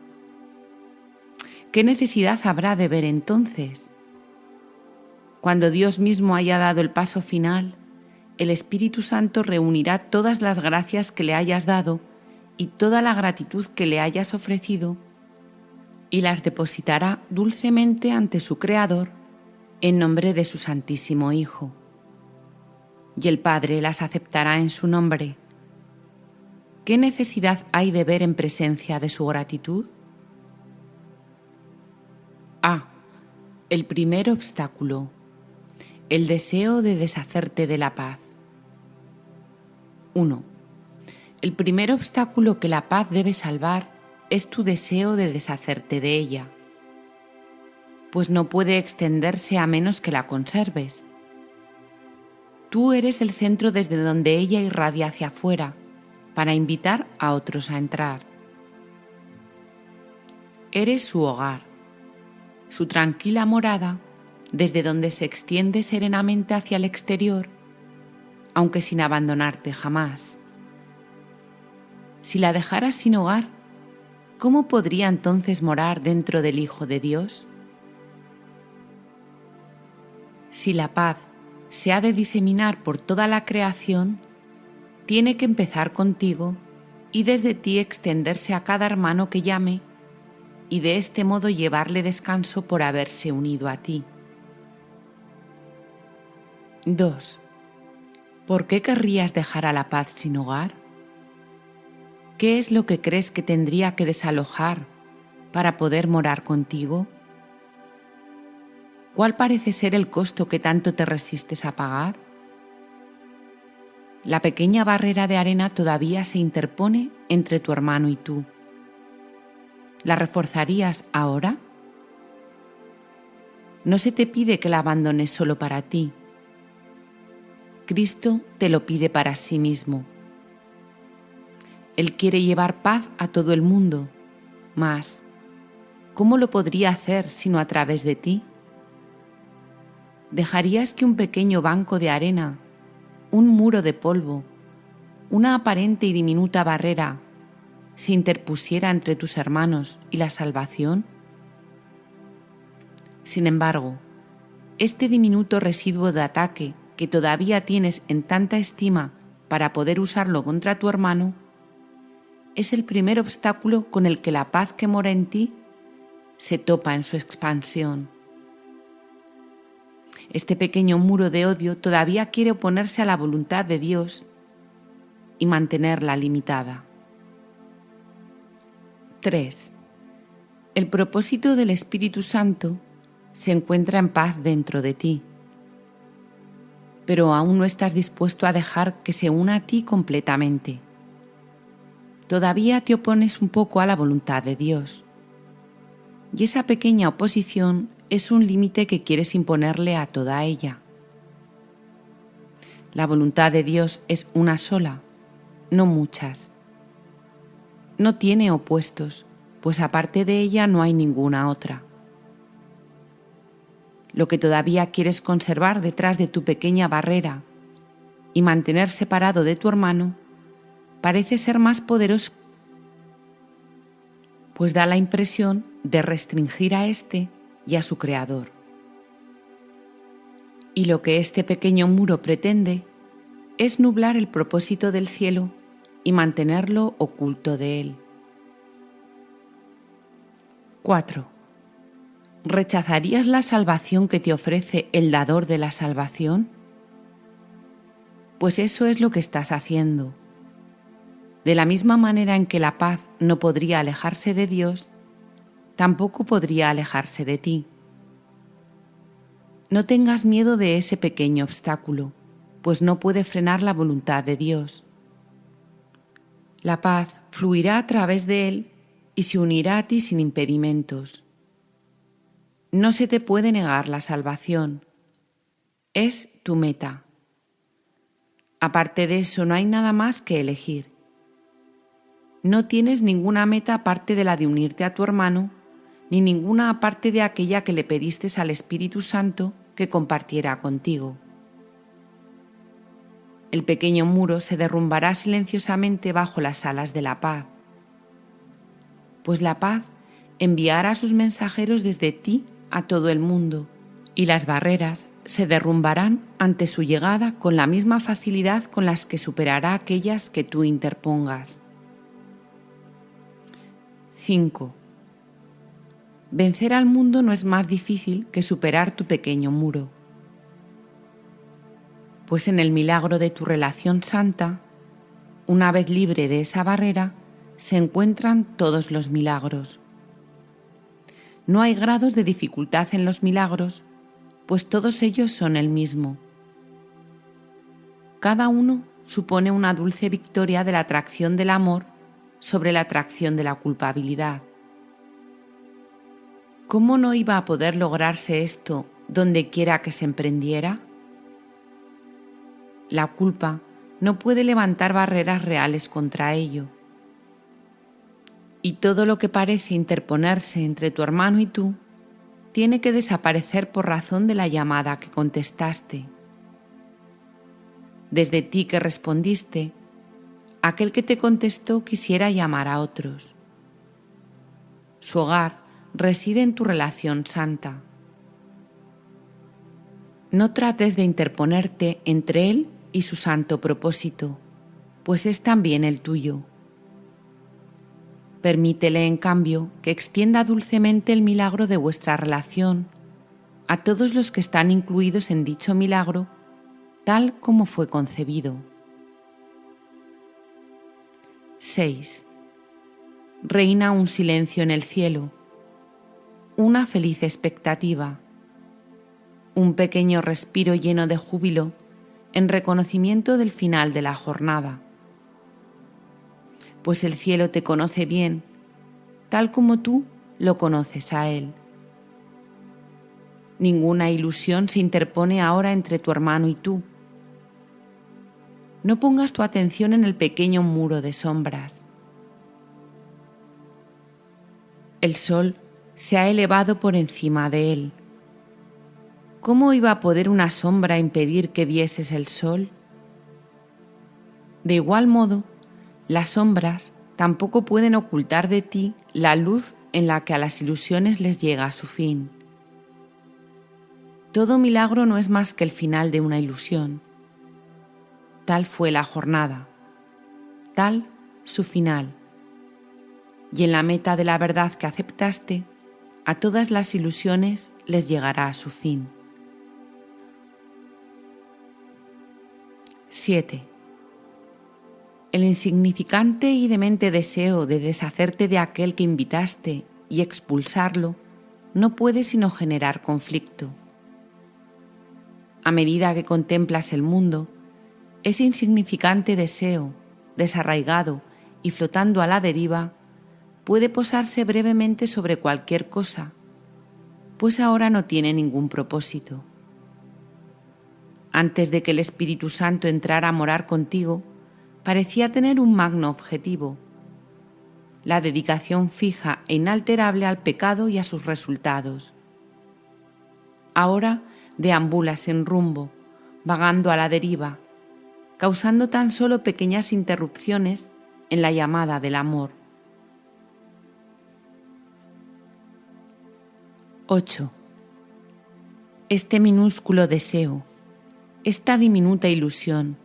Speaker 1: ¿Qué necesidad habrá de ver entonces? Cuando Dios mismo haya dado el paso final, el Espíritu Santo reunirá todas las gracias que le hayas dado y toda la gratitud que le hayas ofrecido y las depositará dulcemente ante su Creador en nombre de su Santísimo Hijo. Y el Padre las aceptará en su nombre. ¿Qué necesidad hay de ver en presencia de su gratitud? A. El primer obstáculo. El deseo de deshacerte de la paz. 1. El primer obstáculo que la paz debe salvar es tu deseo de deshacerte de ella, pues no puede extenderse a menos que la conserves. Tú eres el centro desde donde ella irradia hacia afuera para invitar a otros a entrar. Eres su hogar, su tranquila morada desde donde se extiende serenamente hacia el exterior, aunque sin abandonarte jamás. Si la dejaras sin hogar, ¿cómo podría entonces morar dentro del Hijo de Dios? Si la paz se ha de diseminar por toda la creación, tiene que empezar contigo y desde ti extenderse a cada hermano que llame y de este modo llevarle descanso por haberse unido a ti. 2. ¿Por qué querrías dejar a la paz sin hogar? ¿Qué es lo que crees que tendría que desalojar para poder morar contigo? ¿Cuál parece ser el costo que tanto te resistes a pagar? La pequeña barrera de arena todavía se interpone entre tu hermano y tú. ¿La reforzarías ahora? No se te pide que la abandones solo para ti. Cristo te lo pide para sí mismo. Él quiere llevar paz a todo el mundo, mas ¿cómo lo podría hacer sino a través de ti? ¿Dejarías que un pequeño banco de arena, un muro de polvo, una aparente y diminuta barrera se interpusiera entre tus hermanos y la salvación? Sin embargo, este diminuto residuo de ataque que todavía tienes en tanta estima para poder usarlo contra tu hermano, es el primer obstáculo con el que la paz que mora en ti se topa en su expansión. Este pequeño muro de odio todavía quiere oponerse a la voluntad de Dios y mantenerla limitada. 3. El propósito del Espíritu Santo se encuentra en paz dentro de ti, pero aún no estás dispuesto a dejar que se una a ti completamente. Todavía te opones un poco a la voluntad de Dios, y esa pequeña oposición es un límite que quieres imponerle a toda ella. La voluntad de Dios es una sola, no muchas. No tiene opuestos, pues aparte de ella no hay ninguna otra. Lo que todavía quieres conservar detrás de tu pequeña barrera y mantener separado de tu hermano parece ser más poderoso, pues da la impresión de restringir a éste y a su creador. Y lo que este pequeño muro pretende es nublar el propósito del cielo y mantenerlo oculto de él. 4. ¿Rechazarías la salvación que te ofrece el dador de la salvación? Pues eso es lo que estás haciendo. De la misma manera en que la paz no podría alejarse de Dios, tampoco podría alejarse de ti. No tengas miedo de ese pequeño obstáculo, pues no puede frenar la voluntad de Dios. La paz fluirá a través de él y se unirá a ti sin impedimentos. No se te puede negar la salvación. Es tu meta. Aparte de eso, no hay nada más que elegir. No tienes ninguna meta aparte de la de unirte a tu hermano, ni ninguna aparte de aquella que le pediste al Espíritu Santo que compartiera contigo. El pequeño muro se derrumbará silenciosamente bajo las alas de la paz, pues la paz enviará sus mensajeros desde ti a todo el mundo, y las barreras se derrumbarán ante su llegada con la misma facilidad con las que superará aquellas que tú interpongas. 5. Vencer al mundo no es más difícil que superar tu pequeño muro, pues en el milagro de tu relación santa, una vez libre de esa barrera, se encuentran todos los milagros. No hay grados de dificultad en los milagros, pues todos ellos son el mismo. Cada uno supone una dulce victoria de la atracción del amor sobre la atracción de la culpabilidad. ¿Cómo no iba a poder lograrse esto donde quiera que se emprendiera? La culpa no puede levantar barreras reales contra ello. Y todo lo que parece interponerse entre tu hermano y tú tiene que desaparecer por razón de la llamada que contestaste. Desde ti que respondiste, aquel que te contestó quisiera llamar a otros. Su hogar reside en tu relación santa. No trates de interponerte entre él y su santo propósito, pues es también el tuyo. Permítele, en cambio, que extienda dulcemente el milagro de vuestra relación a todos los que están incluidos en dicho milagro, tal como fue concebido. 6. Reina un silencio en el cielo, una feliz expectativa, un pequeño respiro lleno de júbilo en reconocimiento del final de la jornada. Pues el cielo te conoce bien, tal como tú lo conoces a él. Ninguna ilusión se interpone ahora entre tu hermano y tú. No pongas tu atención en el pequeño muro de sombras. El sol se ha elevado por encima de él. ¿Cómo iba a poder una sombra impedir que vieses el sol? De igual modo, las sombras tampoco pueden ocultar de ti la luz en la que a las ilusiones les llega a su fin. todo milagro no es más que el final de una ilusión. Tal fue la jornada, tal su final. Y en la meta de la verdad que aceptaste, a todas las ilusiones les llegará a su fin. 7. El insignificante y demente deseo de deshacerte de aquel que invitaste y expulsarlo no puede sino generar conflicto. A medida que contemplas el mundo, ese insignificante deseo, desarraigado y flotando a la deriva, puede posarse brevemente sobre cualquier cosa, pues ahora no tiene ningún propósito. Antes de que el Espíritu Santo entrara a morar contigo, parecía tener un magno objetivo: la dedicación fija e inalterable al pecado y a sus resultados. Ahora deambula sin rumbo, vagando a la deriva, causando tan solo pequeñas interrupciones en la llamada del amor. 8. Este minúsculo deseo, esta diminuta ilusión,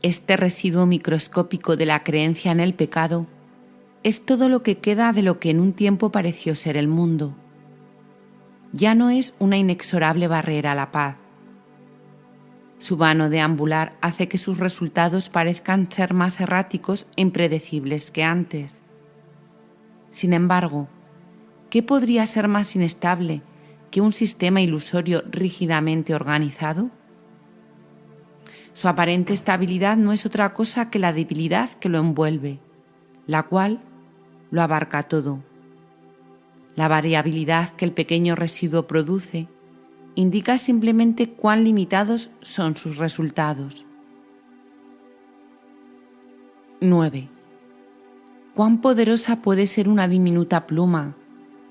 Speaker 1: este residuo microscópico de la creencia en el pecado, es todo lo que queda de lo que en un tiempo pareció ser el mundo. Ya no es una inexorable barrera a la paz. Su vano deambular hace que sus resultados parezcan ser más erráticos e impredecibles que antes. Sin embargo, ¿qué podría ser más inestable que un sistema ilusorio rígidamente organizado? Su aparente estabilidad no es otra cosa que la debilidad que lo envuelve, la cual lo abarca todo. La variabilidad que el pequeño residuo produce indica simplemente cuán limitados son sus resultados. 9. ¿Cuán poderosa puede ser una diminuta pluma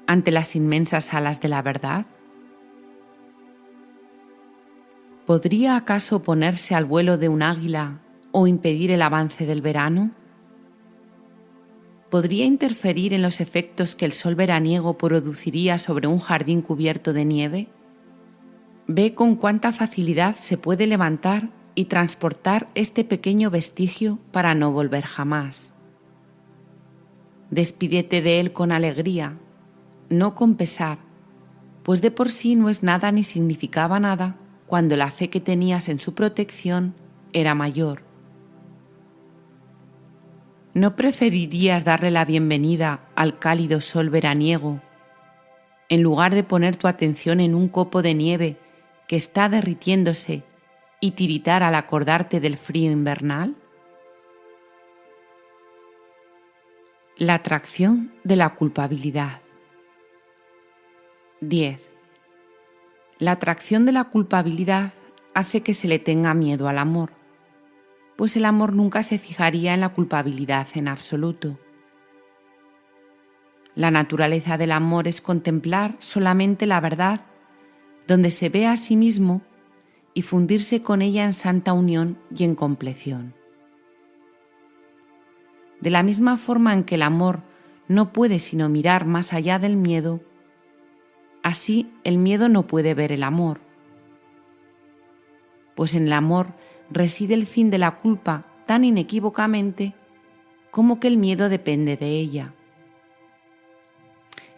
Speaker 1: ante las inmensas alas de la verdad? ¿Podría acaso oponerse al vuelo de un águila o impedir el avance del verano? ¿Podría interferir en los efectos que el sol veraniego produciría sobre un jardín cubierto de nieve? Ve con cuánta facilidad se puede levantar y transportar este pequeño vestigio para no volver jamás. Despídete de él con alegría, no con pesar, pues de por sí no es nada ni significaba nada cuando la fe que tenías en su protección era mayor. ¿No preferirías darle la bienvenida al cálido sol veraniego, en lugar de poner tu atención en un copo de nieve que está derritiéndose y tiritar al acordarte del frío invernal? La atracción de la culpabilidad. 10. La atracción de la culpabilidad hace que se le tenga miedo al amor, pues el amor nunca se fijaría en la culpabilidad en absoluto. La naturaleza del amor es contemplar solamente la verdad, donde se ve a sí mismo y fundirse con ella en santa unión y en compleción. De la misma forma en que el amor no puede sino mirar más allá del miedo, así el miedo no puede ver el amor, pues en el amor reside el fin de la culpa tan inequívocamente como que el miedo depende de ella.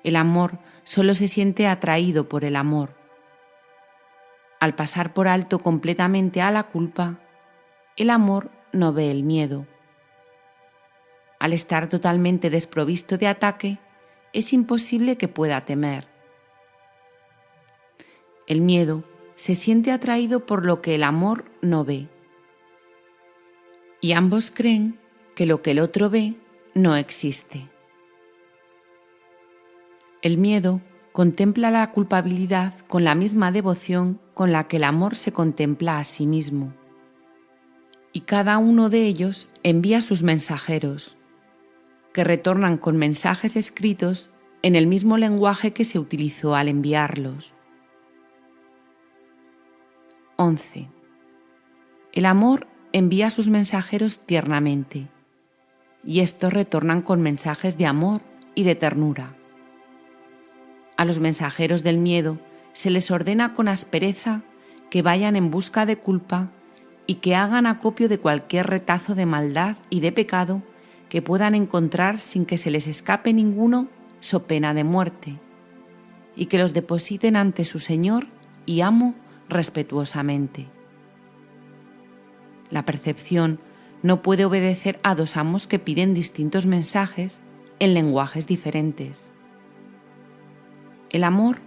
Speaker 1: El amor solo se siente atraído por el amor. Al pasar por alto completamente a la culpa, el amor no ve el miedo. Al estar totalmente desprovisto de ataque, es imposible que pueda temer. El miedo se siente atraído por lo que el amor no ve. Y ambos creen que lo que el otro ve no existe. El miedo contempla la culpabilidad con la misma devoción con la que el amor se contempla a sí mismo. Y cada uno de ellos envía sus mensajeros, que retornan con mensajes escritos en el mismo lenguaje que se utilizó al enviarlos. 11. El amor envía a sus mensajeros tiernamente, y estos retornan con mensajes de amor y de ternura. A los mensajeros del miedo se les ordena con aspereza que vayan en busca de culpa y que hagan acopio de cualquier retazo de maldad y de pecado que puedan encontrar sin que se les escape ninguno, so pena de muerte, y que los depositen ante su Señor y Amo respetuosamente. La percepción no puede obedecer a dos amos que piden distintos mensajes en lenguajes diferentes. El amor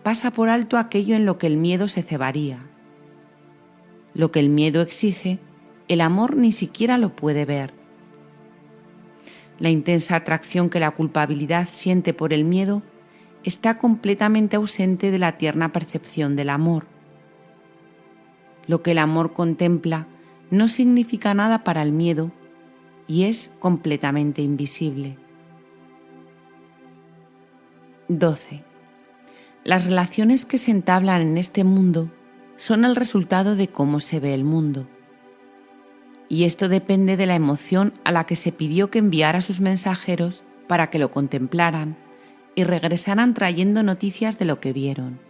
Speaker 1: pasa por alto aquello en lo que el miedo se cebaría. Lo que el miedo exige, el amor ni siquiera lo puede ver. La intensa atracción que la culpabilidad siente por el miedo está completamente ausente de la tierna percepción del amor. Lo que el amor contempla no significa nada para el miedo y es completamente invisible. 12. Las relaciones que se entablan en este mundo son el resultado de cómo se ve el mundo. Y esto depende de la emoción a la que se pidió que enviara a sus mensajeros para que lo contemplaran y regresaran trayendo noticias de lo que vieron.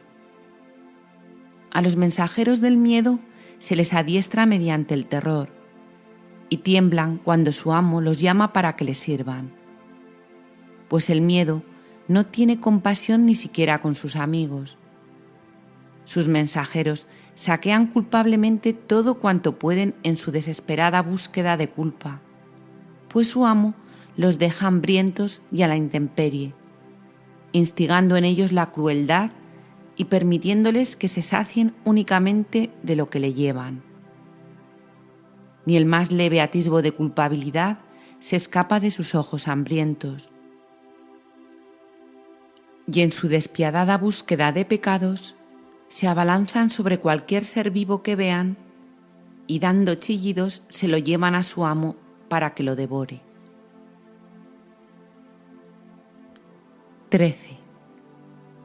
Speaker 1: A los mensajeros del miedo se les adiestra mediante el terror y tiemblan cuando su amo los llama para que les sirvan. Pues el miedo no tiene compasión ni siquiera con sus amigos. Sus mensajeros saquean culpablemente todo cuanto pueden en su desesperada búsqueda de culpa, pues su amo los deja hambrientos y a la intemperie, instigando en ellos la crueldad y permitiéndoles que se sacien únicamente de lo que le llevan. Ni el más leve atisbo de culpabilidad se escapa de sus ojos hambrientos. Y en su despiadada búsqueda de pecados, se abalanzan sobre cualquier ser vivo que vean y dando chillidos se lo llevan a su amo para que lo devore. 13.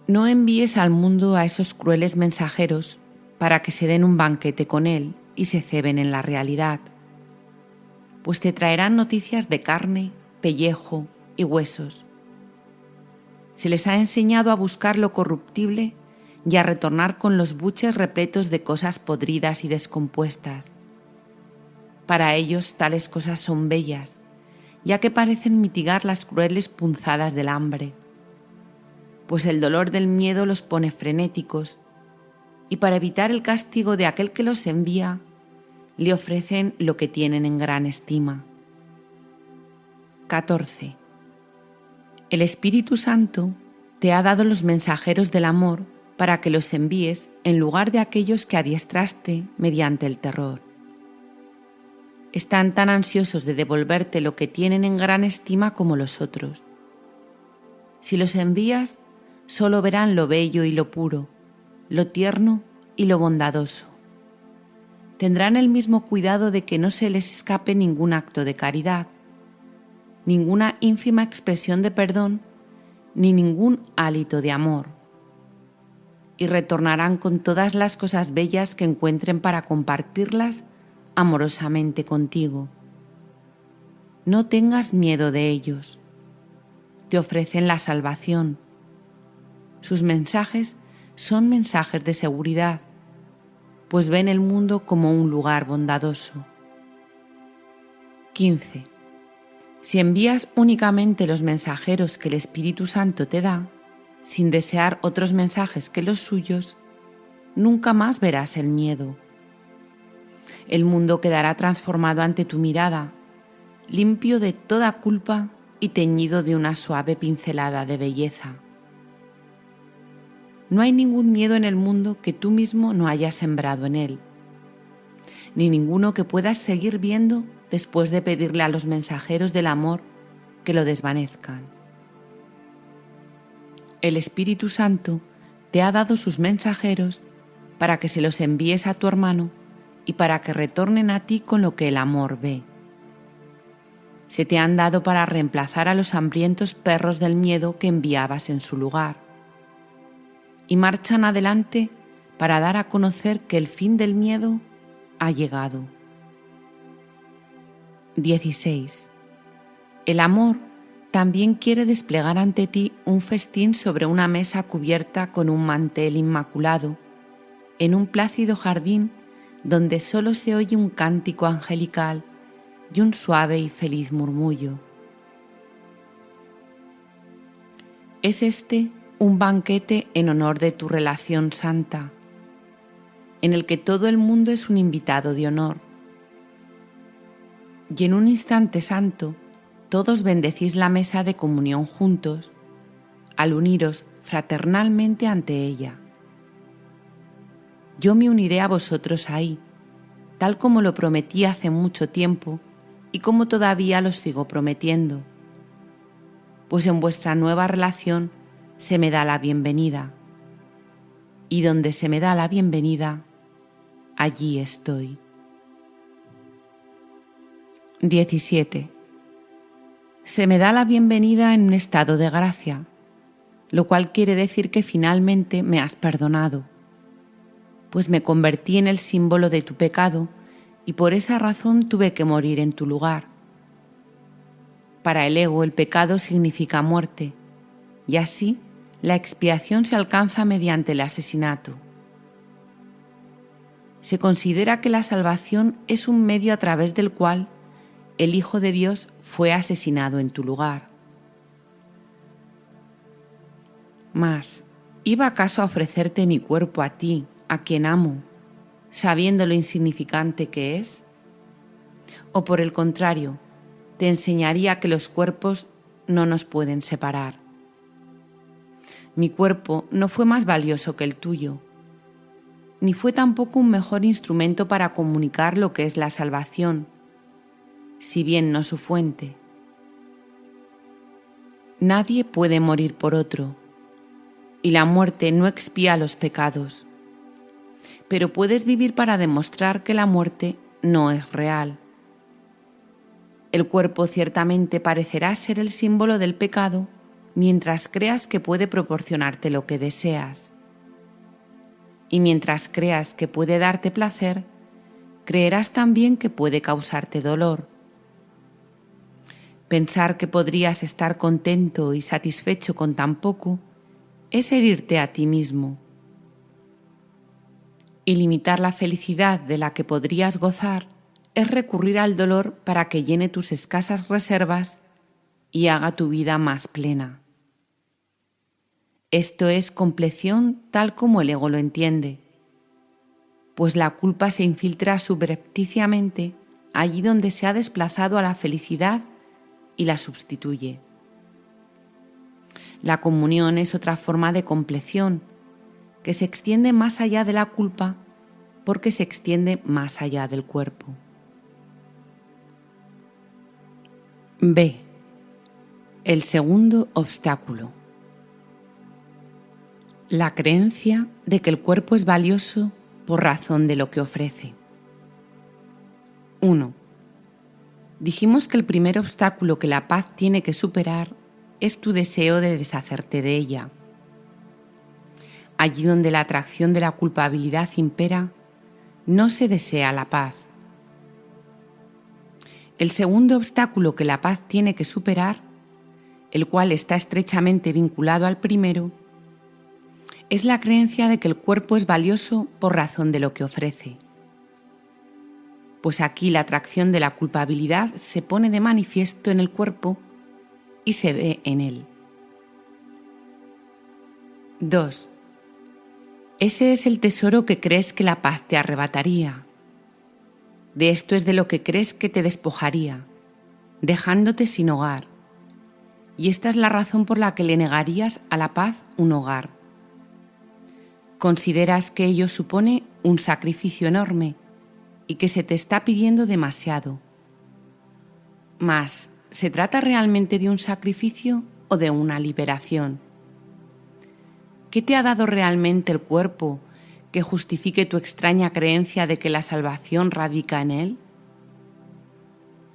Speaker 1: No envíes al mundo a esos crueles mensajeros para que se den un banquete con él y se ceben en la realidad, pues te traerán noticias de carne, pellejo y huesos. Se les ha enseñado a buscar lo corruptible y a retornar con los buches repletos de cosas podridas y descompuestas. Para ellos tales cosas son bellas, ya que parecen mitigar las crueles punzadas del hambre, pues el dolor del miedo los pone frenéticos y para evitar el castigo de aquel que los envía, le ofrecen lo que tienen en gran estima. 14. El Espíritu Santo te ha dado los mensajeros del amor para que los envíes en lugar de aquellos que adiestraste mediante el terror. Están tan ansiosos de devolverte lo que tienen en gran estima como los otros. Si los envías, solo verán lo bello y lo puro, lo tierno y lo bondadoso. Tendrán el mismo cuidado de que no se les escape ningún acto de caridad, ninguna ínfima expresión de perdón, ni ningún hálito de amor. Y retornarán con todas las cosas bellas que encuentren para compartirlas amorosamente contigo. No tengas miedo de ellos. Te ofrecen la salvación. Sus mensajes son mensajes de seguridad, pues ven el mundo como un lugar bondadoso. 15. Si envías únicamente los mensajeros que el Espíritu Santo te da, sin desear otros mensajes que los suyos, nunca más verás el miedo. El mundo quedará transformado ante tu mirada, limpio de toda culpa y teñido de una suave pincelada de belleza. No hay ningún miedo en el mundo que tú mismo no hayas sembrado en él, ni ninguno que puedas seguir viendo después de pedirle a los mensajeros del amor que lo desvanezcan. El Espíritu Santo te ha dado sus mensajeros para que se los envíes a tu hermano y para que retornen a ti con lo que el amor ve. Se te han dado para reemplazar a los hambrientos perros del miedo que enviabas en su lugar, y marchan adelante para dar a conocer que el fin del miedo ha llegado. 16. El amor también quiere desplegar ante ti un festín sobre una mesa cubierta con un mantel inmaculado, en un plácido jardín donde solo se oye un cántico angelical y un suave y feliz murmullo. Es este un banquete en honor de tu relación santa, en el que todo el mundo es un invitado de honor. Y en un instante santo, todos bendecís la mesa de comunión juntos, al uniros fraternalmente ante ella. Yo me uniré a vosotros ahí, tal como lo prometí hace mucho tiempo y como todavía lo sigo prometiendo, pues en vuestra nueva relación se me da la bienvenida, y donde se me da la bienvenida, allí estoy. 17. Se me da la bienvenida en un estado de gracia, lo cual quiere decir que finalmente me has perdonado, pues me convertí en el símbolo de tu pecado y por esa razón tuve que morir en tu lugar. Para el ego el pecado significa muerte, y así la expiación se alcanza mediante el asesinato. Se considera que la salvación es un medio a través del cual el Hijo de Dios fue asesinado en tu lugar. Mas, ¿iba acaso a ofrecerte mi cuerpo a ti, a quien amo, sabiendo lo insignificante que es? ¿O por el contrario, te enseñaría que los cuerpos no nos pueden separar? Mi cuerpo no fue más valioso que el tuyo, ni fue tampoco un mejor instrumento para comunicar lo que es la salvación, si bien no su fuente. Nadie puede morir por otro, y la muerte no expía los pecados, pero puedes vivir para demostrar que la muerte no es real. El cuerpo ciertamente parecerá ser el símbolo del pecado mientras creas que puede proporcionarte lo que deseas. Y mientras creas que puede darte placer, creerás también que puede causarte dolor. Pensar que podrías estar contento y satisfecho con tan poco es herirte a ti mismo. Y limitar la felicidad de la que podrías gozar es recurrir al dolor para que llene tus escasas reservas y haga tu vida más plena. Esto es compleción tal como el ego lo entiende, pues la culpa se infiltra subrepticiamente allí donde se ha desplazado a la felicidad y la sustituye. La comunión es otra forma de compleción que se extiende más allá de la culpa porque se extiende más allá del cuerpo. B. El segundo obstáculo. La creencia de que el cuerpo es valioso por razón de lo que ofrece. 1. Dijimos que el primer obstáculo que la paz tiene que superar es tu deseo de deshacerte de ella. Allí donde la atracción de la culpabilidad impera, no se desea la paz. El segundo obstáculo que la paz tiene que superar, el cual está estrechamente vinculado al primero, es la creencia de que el cuerpo es valioso por razón de lo que ofrece. Pues aquí la atracción de la culpabilidad se pone de manifiesto en el cuerpo y se ve en él. 2. Ese es el tesoro que crees que la paz te arrebataría. De esto es de lo que crees que te despojaría, dejándote sin hogar. Y esta es la razón por la que le negarías a la paz un hogar. Consideras que ello supone un sacrificio enorme y que se te está pidiendo demasiado. Mas, ¿se trata realmente de un sacrificio o de una liberación? ¿Qué te ha dado realmente el cuerpo que justifique tu extraña creencia de que la salvación radica en él?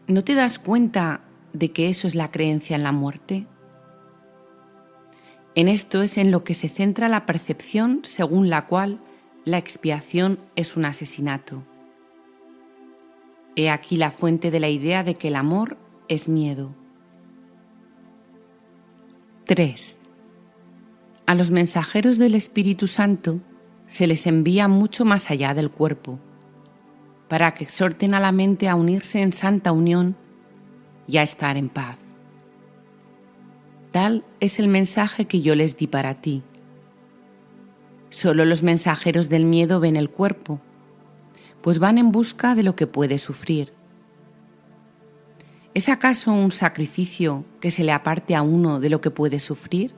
Speaker 1: ¿No te das cuenta de que eso es la creencia en la muerte? En esto es en lo que se centra la percepción según la cual la expiación es un asesinato. He aquí la fuente de la idea de que el amor es miedo. 3. A los mensajeros del Espíritu Santo se les envía mucho más allá del cuerpo, para que exhorten a la mente a unirse en santa unión y a estar en paz. Tal es el mensaje que yo les di para ti. Solo los mensajeros del miedo ven el cuerpo, pues van en busca de lo que puede sufrir. ¿Es acaso un sacrificio que se le aparte a uno de lo que puede sufrir?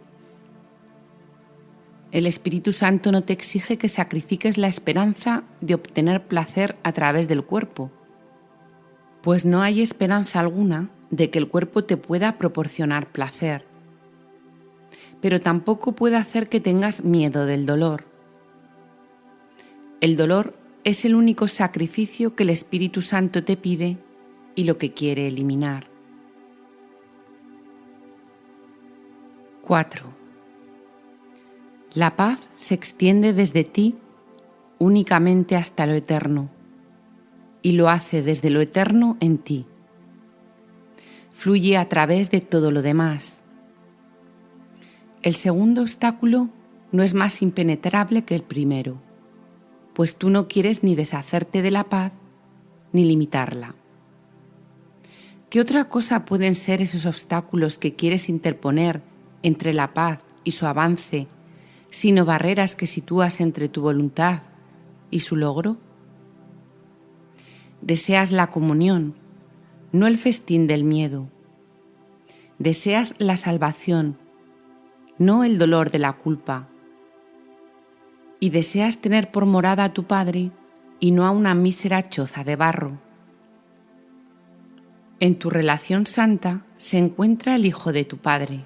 Speaker 1: El Espíritu Santo no te exige que sacrifiques la esperanza de obtener placer a través del cuerpo, pues no hay esperanza alguna de que el cuerpo te pueda proporcionar placer, pero tampoco puede hacer que tengas miedo del dolor. El dolor es el único sacrificio que el Espíritu Santo te pide y lo que quiere eliminar. 4. La paz se extiende desde ti únicamente hasta lo eterno, y lo hace desde lo eterno en ti. Fluye a través de todo lo demás. El segundo obstáculo no es más impenetrable que el primero, pues tú no quieres ni deshacerte de la paz ni limitarla. ¿Qué otra cosa pueden ser esos obstáculos que quieres interponer entre la paz y su avance, sino barreras que sitúas entre tu voluntad y su logro? Deseas la comunión, no el festín del miedo. Deseas la salvación, no el dolor de la culpa. Y deseas tener por morada a tu Padre y no a una mísera choza de barro. En tu relación santa se encuentra el Hijo de tu Padre,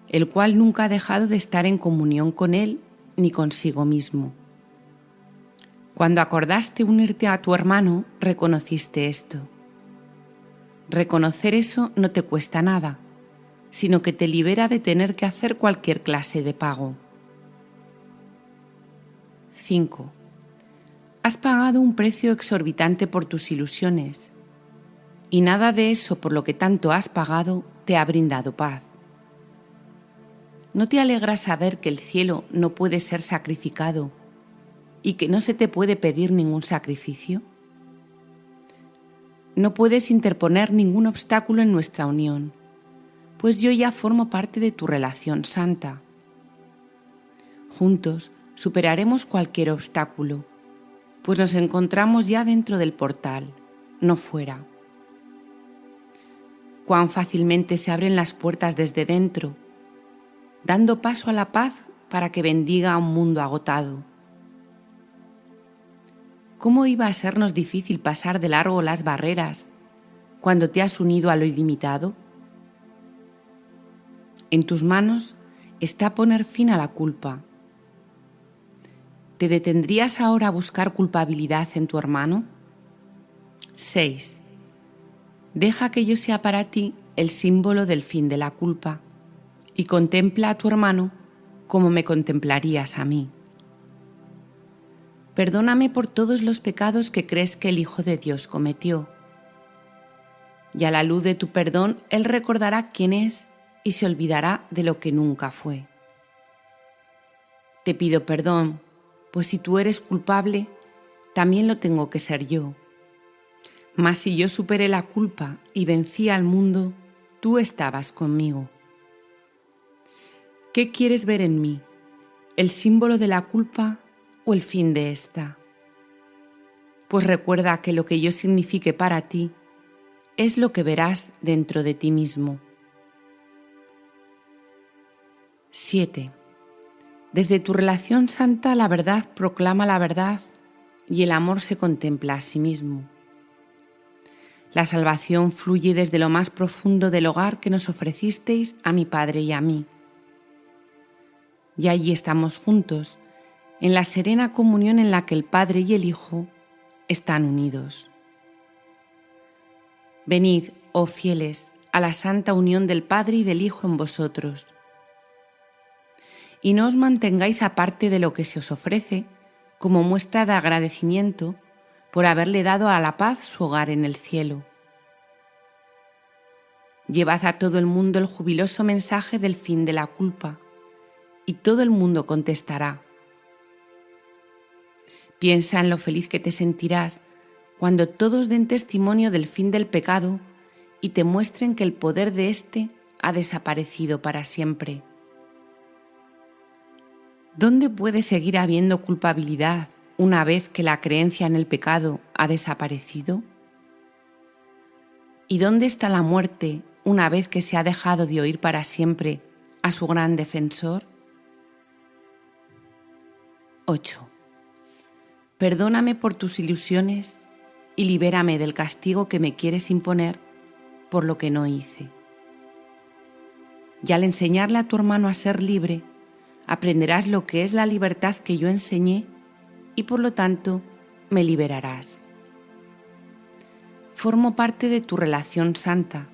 Speaker 1: el cual nunca ha dejado de estar en comunión con Él ni consigo mismo. Cuando acordaste unirte a tu hermano, reconociste esto. Reconocer eso no te cuesta nada, sino que te libera de tener que hacer cualquier clase de pago. 5. Has pagado un precio exorbitante por tus ilusiones, y nada de eso por lo que tanto has pagado te ha brindado paz. ¿No te alegra saber que el cielo no puede ser sacrificado y que no se te puede pedir ningún sacrificio? No puedes interponer ningún obstáculo en nuestra unión, pues yo ya formo parte de tu relación santa. Juntos superaremos cualquier obstáculo, pues nos encontramos ya dentro del portal, no fuera. Cuán fácilmente se abren las puertas desde dentro, dando paso a la paz para que bendiga a un mundo agotado. ¿Cómo iba a sernos difícil pasar de largo las barreras cuando te has unido a lo ilimitado? En tus manos está poner fin a la culpa. ¿Te detendrías ahora a buscar culpabilidad en tu hermano? 6. Deja que yo sea para ti el símbolo del fin de la culpa y contempla a tu hermano como me contemplarías a mí. Perdóname por todos los pecados que crees que el Hijo de Dios cometió. Y a la luz de tu perdón, Él recordará quién es y se olvidará de lo que nunca fue. Te pido perdón, pues si tú eres culpable, también lo tengo que ser yo. Mas si yo superé la culpa y vencí al mundo, tú estabas conmigo. ¿Qué quieres ver en mí? ¿El símbolo de la culpa o el fin de esta? Pues recuerda que lo que yo signifique para ti es lo que verás dentro de ti mismo. 7. Desde tu relación santa la verdad proclama la verdad y el amor se contempla a sí mismo. La salvación fluye desde lo más profundo del hogar que nos ofrecisteis a mi Padre y a mí. Y allí estamos juntos, en la serena comunión en la que el Padre y el Hijo están unidos. Venid, oh fieles, a la santa unión del Padre y del Hijo en vosotros. Y no os mantengáis aparte de lo que se os ofrece, como muestra de agradecimiento por haberle dado a la paz su hogar en el cielo. Llevad a todo el mundo el jubiloso mensaje del fin de la culpa, y todo el mundo contestará. Piensa en lo feliz que te sentirás cuando todos den testimonio del fin del pecado y te muestren que el poder de éste ha desaparecido para siempre. ¿Dónde puede seguir habiendo culpabilidad una vez que la creencia en el pecado ha desaparecido? ¿Y dónde está la muerte una vez que se ha dejado de oír para siempre a su gran defensor? 8. Perdóname por tus ilusiones y libérame del castigo que me quieres imponer por lo que no hice. Y al enseñarle a tu hermano a ser libre, aprenderás lo que es la libertad que yo enseñé y por lo tanto me liberarás. Formo parte de tu relación santa.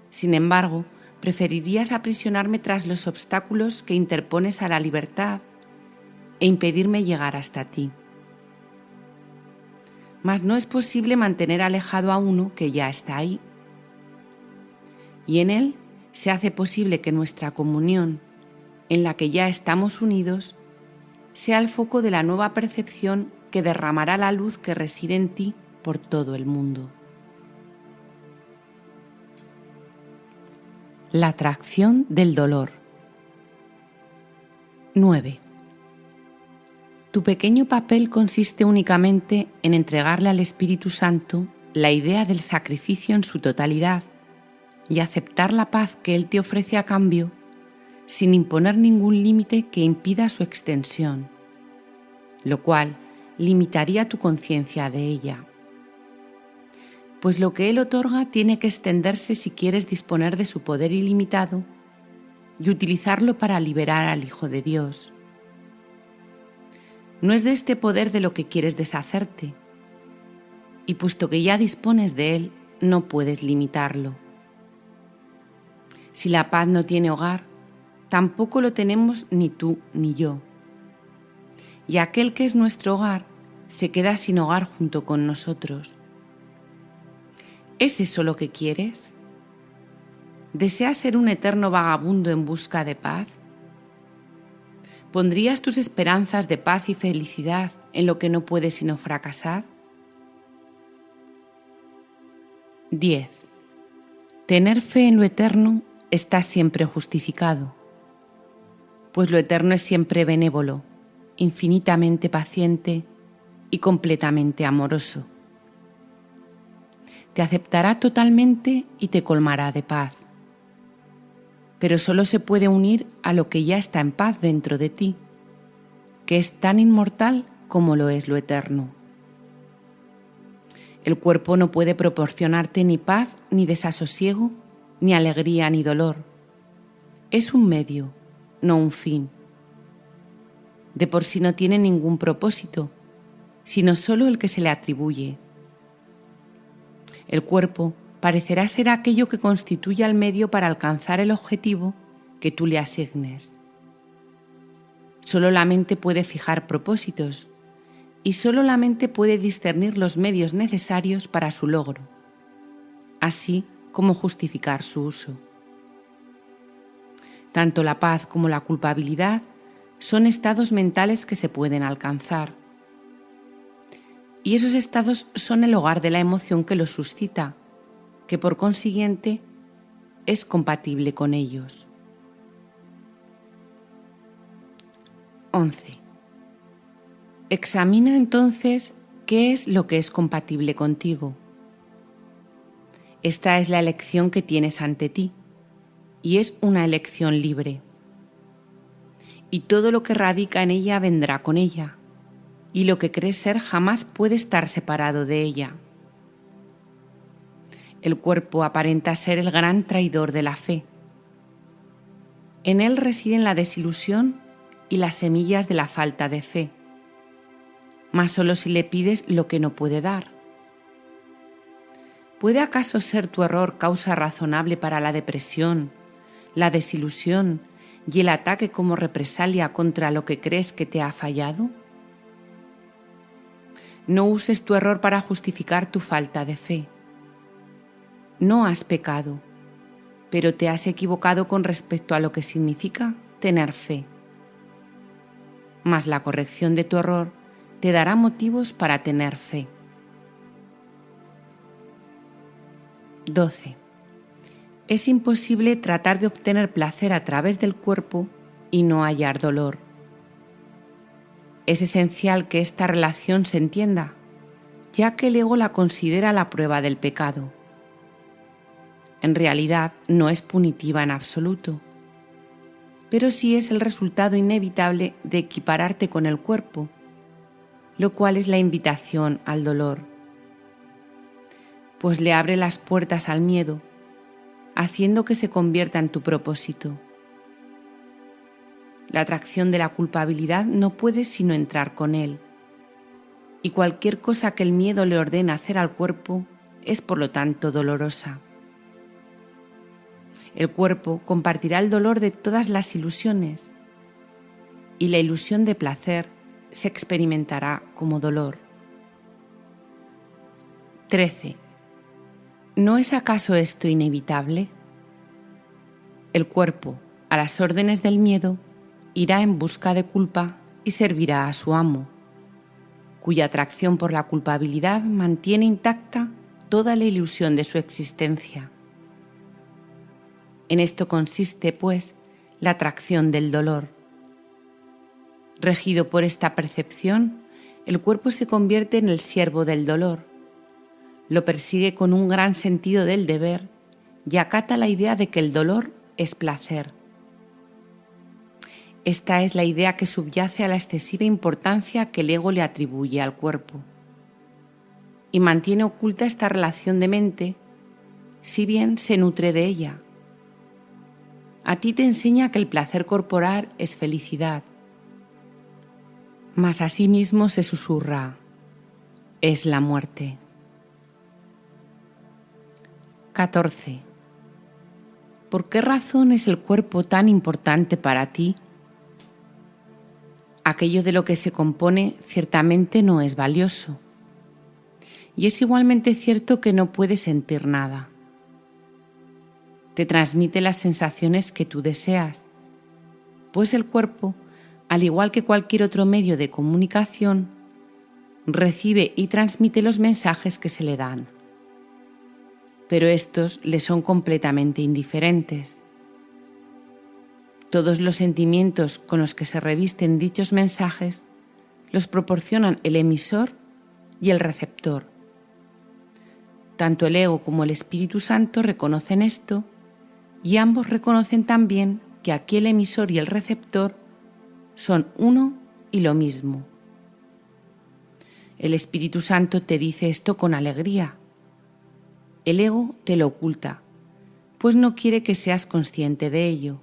Speaker 1: Sin embargo, preferirías aprisionarme tras los obstáculos que interpones a la libertad e impedirme llegar hasta ti. Mas no es posible mantener alejado a uno que ya está ahí. Y en él se hace posible que nuestra comunión, en la que ya estamos unidos, sea el foco de la nueva percepción que derramará la luz que reside en ti por todo el mundo. La atracción del dolor. 9. Tu pequeño papel consiste únicamente en entregarle al Espíritu Santo la idea del sacrificio en su totalidad y aceptar la paz que Él te ofrece a cambio sin imponer ningún límite que impida su extensión, lo cual limitaría tu conciencia de ella. Pues lo que Él otorga tiene que extenderse si quieres disponer de su poder ilimitado y utilizarlo para liberar al Hijo de Dios. No es de este poder de lo que quieres deshacerte, y puesto que ya dispones de él, no puedes limitarlo. Si la paz no tiene hogar, tampoco lo tenemos ni tú ni yo. Y aquel que es nuestro hogar se queda sin hogar junto con nosotros. ¿Es eso lo que quieres? ¿Deseas ser un eterno vagabundo en busca de paz? ¿Pondrías tus esperanzas de paz y felicidad en lo que no puede sino fracasar? 10. Tener fe en lo eterno está siempre justificado, pues lo eterno es siempre benévolo, infinitamente paciente y completamente amoroso. Te aceptará totalmente y te colmará de paz. Pero solo se puede unir a lo que ya está en paz dentro de ti, que es tan inmortal como lo es lo eterno. El cuerpo no puede proporcionarte ni paz, ni desasosiego, ni alegría, ni dolor. Es un medio, no un fin. De por sí no tiene ningún propósito, sino solo el que se le atribuye. El cuerpo parecerá ser aquello que constituye el medio para alcanzar el objetivo que tú le asignes. Solo la mente puede fijar propósitos y solo la mente puede discernir los medios necesarios para su logro, así como justificar su uso. Tanto la paz como la culpabilidad son estados mentales que se pueden alcanzar. Y esos estados son el hogar de la emoción que los suscita, que por consiguiente es compatible con ellos. 11. Examina entonces qué es lo que es compatible contigo. Esta es la elección que tienes ante ti, y es una elección libre. Y todo lo que radica en ella vendrá con ella, y lo que crees ser jamás puede estar separado de ella. El cuerpo aparenta ser el gran traidor de la fe. En él residen la desilusión y las semillas de la falta de fe, mas solo si le pides lo que no puede dar. ¿Puede acaso ser tu error causa razonable para la depresión, la desilusión y el ataque como represalia contra lo que crees que te ha fallado? No uses tu error para justificar tu falta de fe. No has pecado, pero te has equivocado con respecto a lo que significa tener fe. Mas la corrección de tu error te dará motivos para tener fe. 12. Es imposible tratar de obtener placer a través del cuerpo y no hallar dolor. Es esencial que esta relación se entienda, ya que el ego la considera la prueba del pecado. En realidad no es punitiva en absoluto, pero sí es el resultado inevitable de equipararte con el cuerpo, lo cual es la invitación al dolor, pues le abre las puertas al miedo, haciendo que se convierta en tu propósito. La atracción de la culpabilidad no puede sino entrar con él, y cualquier cosa que el miedo le ordena hacer al cuerpo es por lo tanto dolorosa. El cuerpo compartirá el dolor de todas las ilusiones, y la ilusión de placer se experimentará como dolor. 13. ¿No es acaso esto inevitable? El cuerpo, a las órdenes del miedo, irá en busca de culpa y servirá a su amo, cuya atracción por la culpabilidad mantiene intacta toda la ilusión de su existencia. En esto consiste, pues, la atracción del dolor. Regido por esta percepción, el cuerpo se convierte en el siervo del dolor, lo persigue con un gran sentido del deber y acata la idea de que el dolor es placer. Esta es la idea que subyace a la excesiva importancia que el ego le atribuye al cuerpo, y mantiene oculta esta relación de mente, si bien se nutre de ella. A ti te enseña que el placer corporal es felicidad, mas a sí mismo se susurra, es la muerte. 14. ¿Por qué razón es el cuerpo tan importante para ti? Aquello de lo que se compone ciertamente no es valioso, y es igualmente cierto que no puede sentir nada. Te transmite las sensaciones que tú deseas, pues el cuerpo, al igual que cualquier otro medio de comunicación, recibe y transmite los mensajes que se le dan. Pero estos le son completamente indiferentes. Todos los sentimientos con los que se revisten dichos mensajes los proporcionan el emisor y el receptor. Tanto el ego como el Espíritu Santo reconocen esto, y ambos reconocen también que aquí el emisor y el receptor son uno y lo mismo. El Espíritu Santo te dice esto con alegría. El ego te lo oculta, pues no quiere que seas consciente de ello.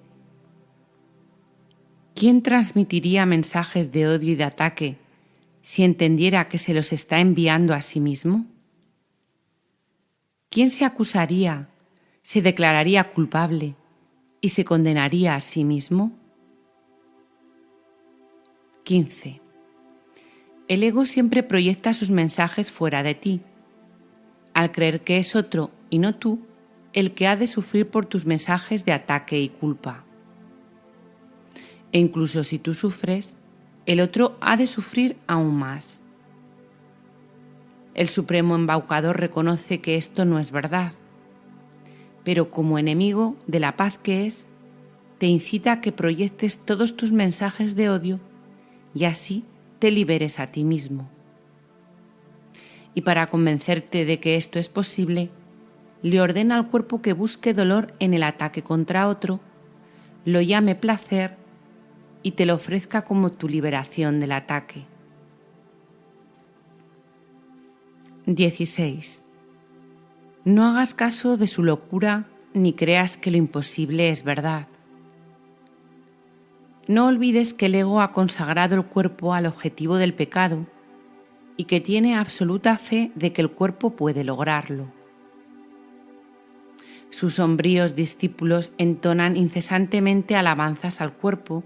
Speaker 1: ¿Quién transmitiría mensajes de odio y de ataque si entendiera que se los está enviando a sí mismo? ¿Quién se acusaría, se declararía culpable y se condenaría a sí mismo? 15. El ego siempre proyecta sus mensajes fuera de ti, al creer que es otro y no tú el que ha de sufrir por tus mensajes de ataque y culpa. E incluso si tú sufres, el otro ha de sufrir aún más. El supremo embaucador reconoce que esto no es verdad, pero como enemigo de la paz que es, te incita a que proyectes todos tus mensajes de odio y así te liberes a ti mismo. Y para convencerte de que esto es posible, le ordena al cuerpo que busque dolor en el ataque contra otro, lo llame placer y te lo ofrezca como tu liberación del ataque. 16. No hagas caso de su locura ni creas que lo imposible es verdad. No olvides que el ego ha consagrado el cuerpo al objetivo del pecado y que tiene absoluta fe de que el cuerpo puede lograrlo. Sus sombríos discípulos entonan incesantemente alabanzas al cuerpo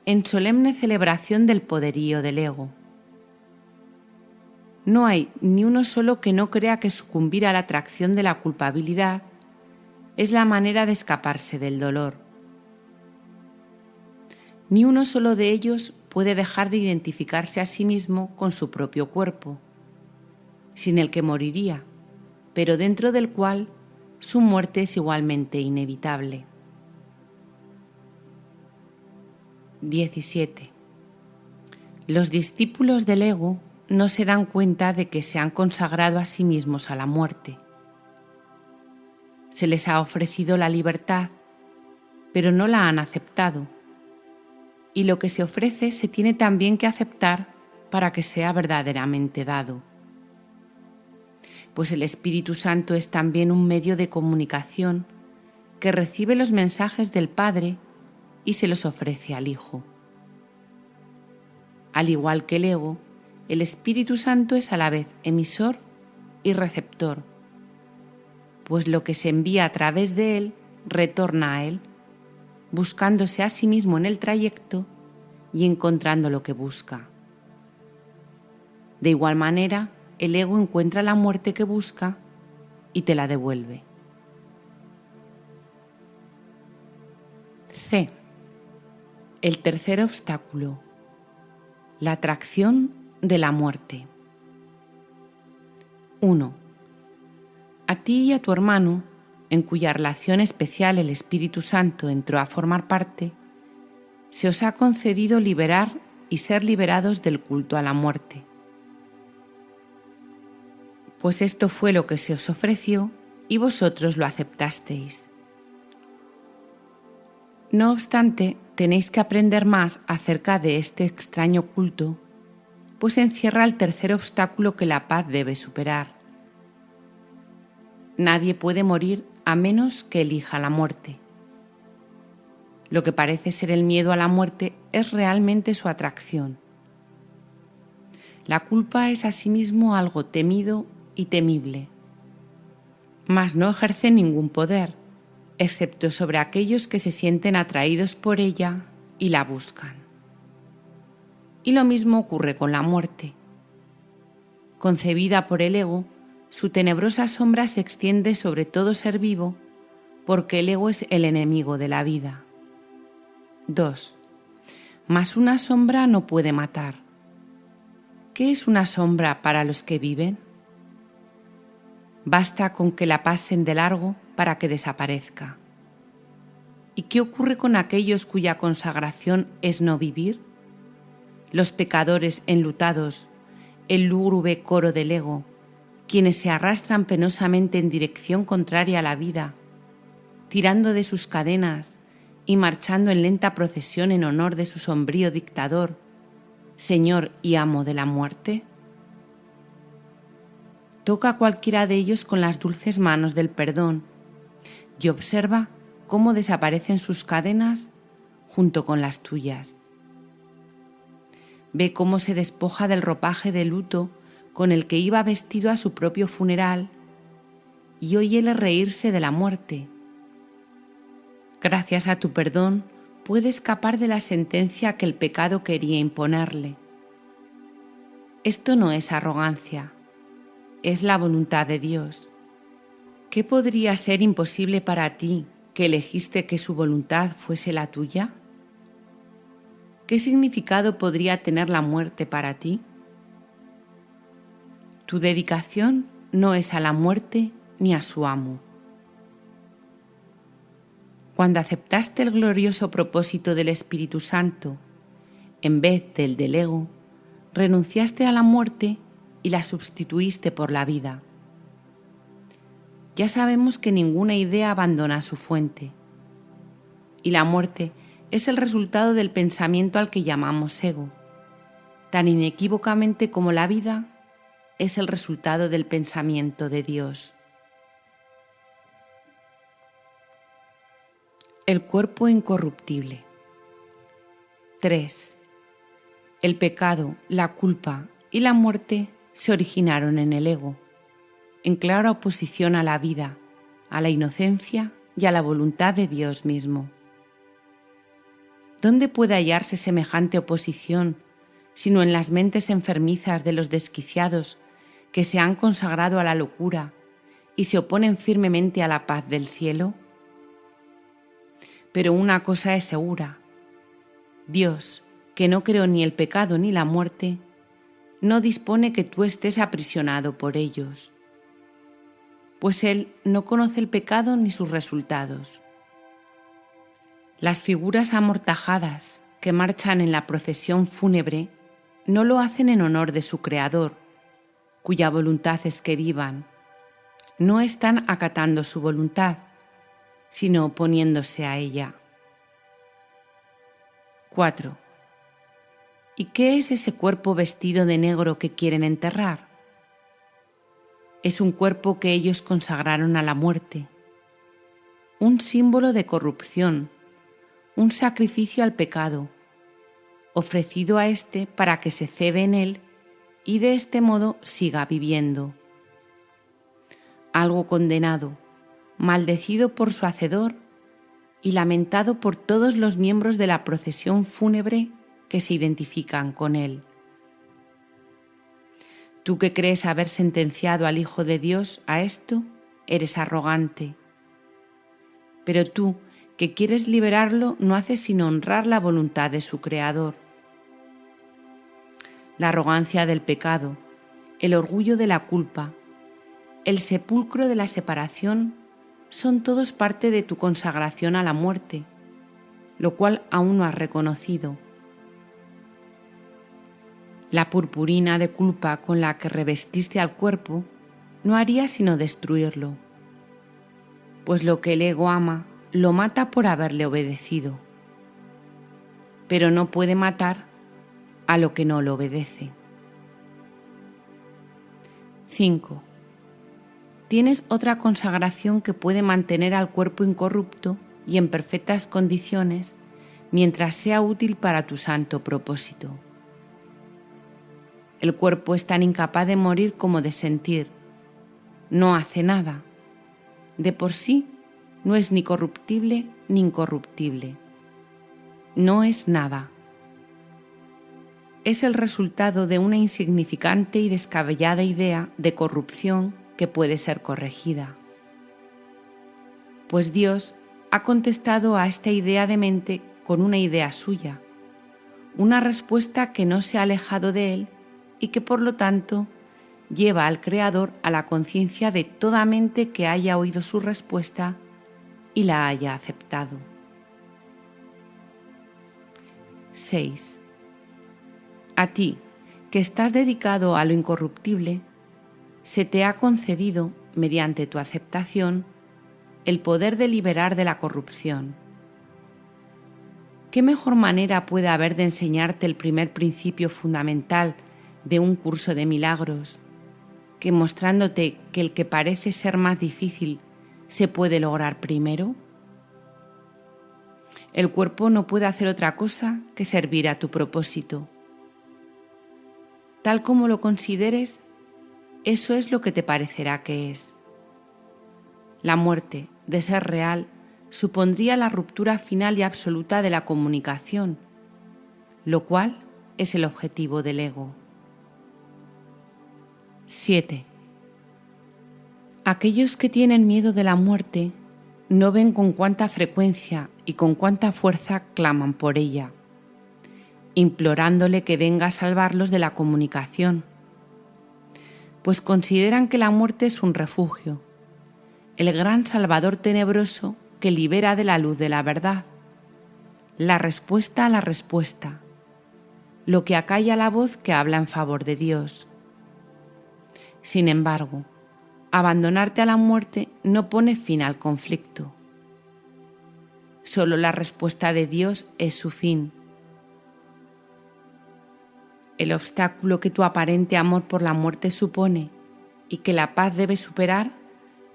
Speaker 1: en solemne celebración del poderío del ego. No hay ni uno solo que no crea que sucumbir a la atracción de la culpabilidad es la manera de escaparse del dolor. Ni uno solo de ellos puede dejar de identificarse a sí mismo con su propio cuerpo, sin el que moriría, pero dentro del cual su muerte es igualmente inevitable. 17. Los discípulos del ego no se dan cuenta de que se han consagrado a sí mismos a la muerte. Se les ha ofrecido la libertad, pero no la han aceptado, y lo que se ofrece se tiene también que aceptar para que sea verdaderamente dado. Pues el Espíritu Santo es también un medio de comunicación que recibe los mensajes del Padre y se los ofrece al Hijo. Al igual que el ego, el Espíritu Santo es a la vez emisor y receptor, pues lo que se envía a través de él retorna a él, buscándose a sí mismo en el trayecto y encontrando lo que busca. De igual manera, el ego encuentra la muerte que busca y te la devuelve. C. El tercer obstáculo: la atracción de la muerte. 1. A ti y a tu hermano, en cuya relación especial el Espíritu Santo entró a formar parte, se os ha concedido liberar y ser liberados del culto a la muerte. Pues esto fue lo que se os ofreció y vosotros lo aceptasteis. No obstante, tenéis que aprender más acerca de este extraño culto, pues encierra el tercer obstáculo que la paz debe superar. Nadie puede morir a menos que elija la muerte. Lo que parece ser el miedo a la muerte es realmente su atracción. La culpa es asimismo algo temido y temible, mas no ejerce ningún poder, excepto sobre aquellos que se sienten atraídos por ella y la buscan. Y lo mismo ocurre con la muerte. Concebida por el ego, su tenebrosa sombra se extiende sobre todo ser vivo, porque el ego es el enemigo de la vida. 2. Mas una sombra no puede matar. ¿Qué es una sombra para los que viven? Basta con que la pasen de largo para que desaparezca. ¿Y qué ocurre con aquellos cuya consagración es no vivir? Los pecadores enlutados, el lúgubre coro del ego, quienes se arrastran penosamente en dirección contraria a la vida, tirando de sus cadenas y marchando en lenta procesión en honor de su sombrío dictador, Señor y amo de la muerte. Toca a cualquiera de ellos con las dulces manos del perdón y observa cómo desaparecen sus cadenas junto con las tuyas. Ve cómo se despoja del ropaje de luto con el que iba vestido a su propio funeral y óyele reírse de la muerte. Gracias a tu perdón puede escapar de la sentencia que el pecado quería imponerle. Esto no es arrogancia, es la voluntad de Dios. ¿Qué podría ser imposible para ti que elegiste que su voluntad fuese la tuya? ¿Qué significado podría tener la muerte para ti? Tu dedicación no es a la muerte ni a su amo. Cuando aceptaste el glorioso propósito del Espíritu Santo, en vez del ego, renunciaste a la muerte y la sustituiste por la vida. Ya sabemos que ninguna idea abandona su fuente, y la muerte es el resultado del pensamiento al que llamamos ego, tan inequívocamente como la vida es el resultado del pensamiento de Dios. El cuerpo incorruptible. 3. El pecado, la culpa y la muerte se originaron en el ego, en clara oposición a la vida, a la inocencia y a la voluntad de Dios mismo. ¿Dónde puede hallarse semejante oposición sino en las mentes enfermizas de los desquiciados que se han consagrado a la locura y se oponen firmemente a la paz del cielo? Pero una cosa es segura: Dios, que no creó ni el pecado ni la muerte, no dispone que tú estés aprisionado por ellos, pues Él no conoce el pecado ni sus resultados. Las figuras amortajadas que marchan en la procesión fúnebre no lo hacen en honor de su Creador, cuya voluntad es que vivan. No están acatando su voluntad, sino oponiéndose a ella. 4. ¿Y qué es ese cuerpo vestido de negro que quieren enterrar? Es un cuerpo que ellos consagraron a la muerte, un símbolo de corrupción, un sacrificio al pecado, ofrecido a éste para que se cebe en él y de este modo siga viviendo. Algo condenado, maldecido por su hacedor y lamentado por todos los miembros de la procesión fúnebre que se identifican con él. Tú que crees haber sentenciado al Hijo de Dios a esto, eres arrogante. Pero tú, que quieres liberarlo, no haces sino honrar la voluntad de su Creador. La arrogancia del pecado, el orgullo de la culpa, el sepulcro de la separación, son todos parte de tu consagración a la muerte, lo cual aún no has reconocido. La purpurina de culpa con la que revestiste al cuerpo no haría sino destruirlo, pues lo que el ego ama lo mata por haberle obedecido, pero no puede matar a lo que no lo obedece. 5. Tienes otra consagración que puede mantener al cuerpo incorrupto y en perfectas condiciones mientras sea útil para tu santo propósito. El cuerpo es tan incapaz de morir como de sentir. No hace nada. De por sí no es ni corruptible ni incorruptible. No es nada. Es el resultado de una insignificante y descabellada idea de corrupción que puede ser corregida. Pues Dios ha contestado a esta idea de mente con una idea suya, una respuesta que no se ha alejado de él y que por lo tanto lleva al Creador a la conciencia de toda mente que haya oído su respuesta y la haya aceptado. 6. A ti, que estás dedicado a lo incorruptible, se te ha concedido, mediante tu aceptación, el poder de liberar de la corrupción. ¿Qué mejor manera puede haber de enseñarte el primer principio fundamental de un curso de milagros, que mostrándote que el que parece ser más difícil se puede lograr primero? El cuerpo no puede hacer otra cosa que servir a tu propósito. Tal como lo consideres, eso es lo que te parecerá que es. La muerte, de ser real, supondría la ruptura final y absoluta de la comunicación, lo cual es el objetivo del ego. 7. Aquellos que tienen miedo de la muerte no ven con cuánta frecuencia y con cuánta fuerza claman por ella, implorándole que venga a salvarlos de la comunicación, pues consideran que la muerte es un refugio, el gran salvador tenebroso que libera de la luz de la verdad, la respuesta a la respuesta, lo que acalla la voz que habla en favor de Dios. Sin embargo, abandonarte a la muerte no pone fin al conflicto. Solo la respuesta de Dios es su fin. El obstáculo que tu aparente amor por la muerte supone y que la paz debe superar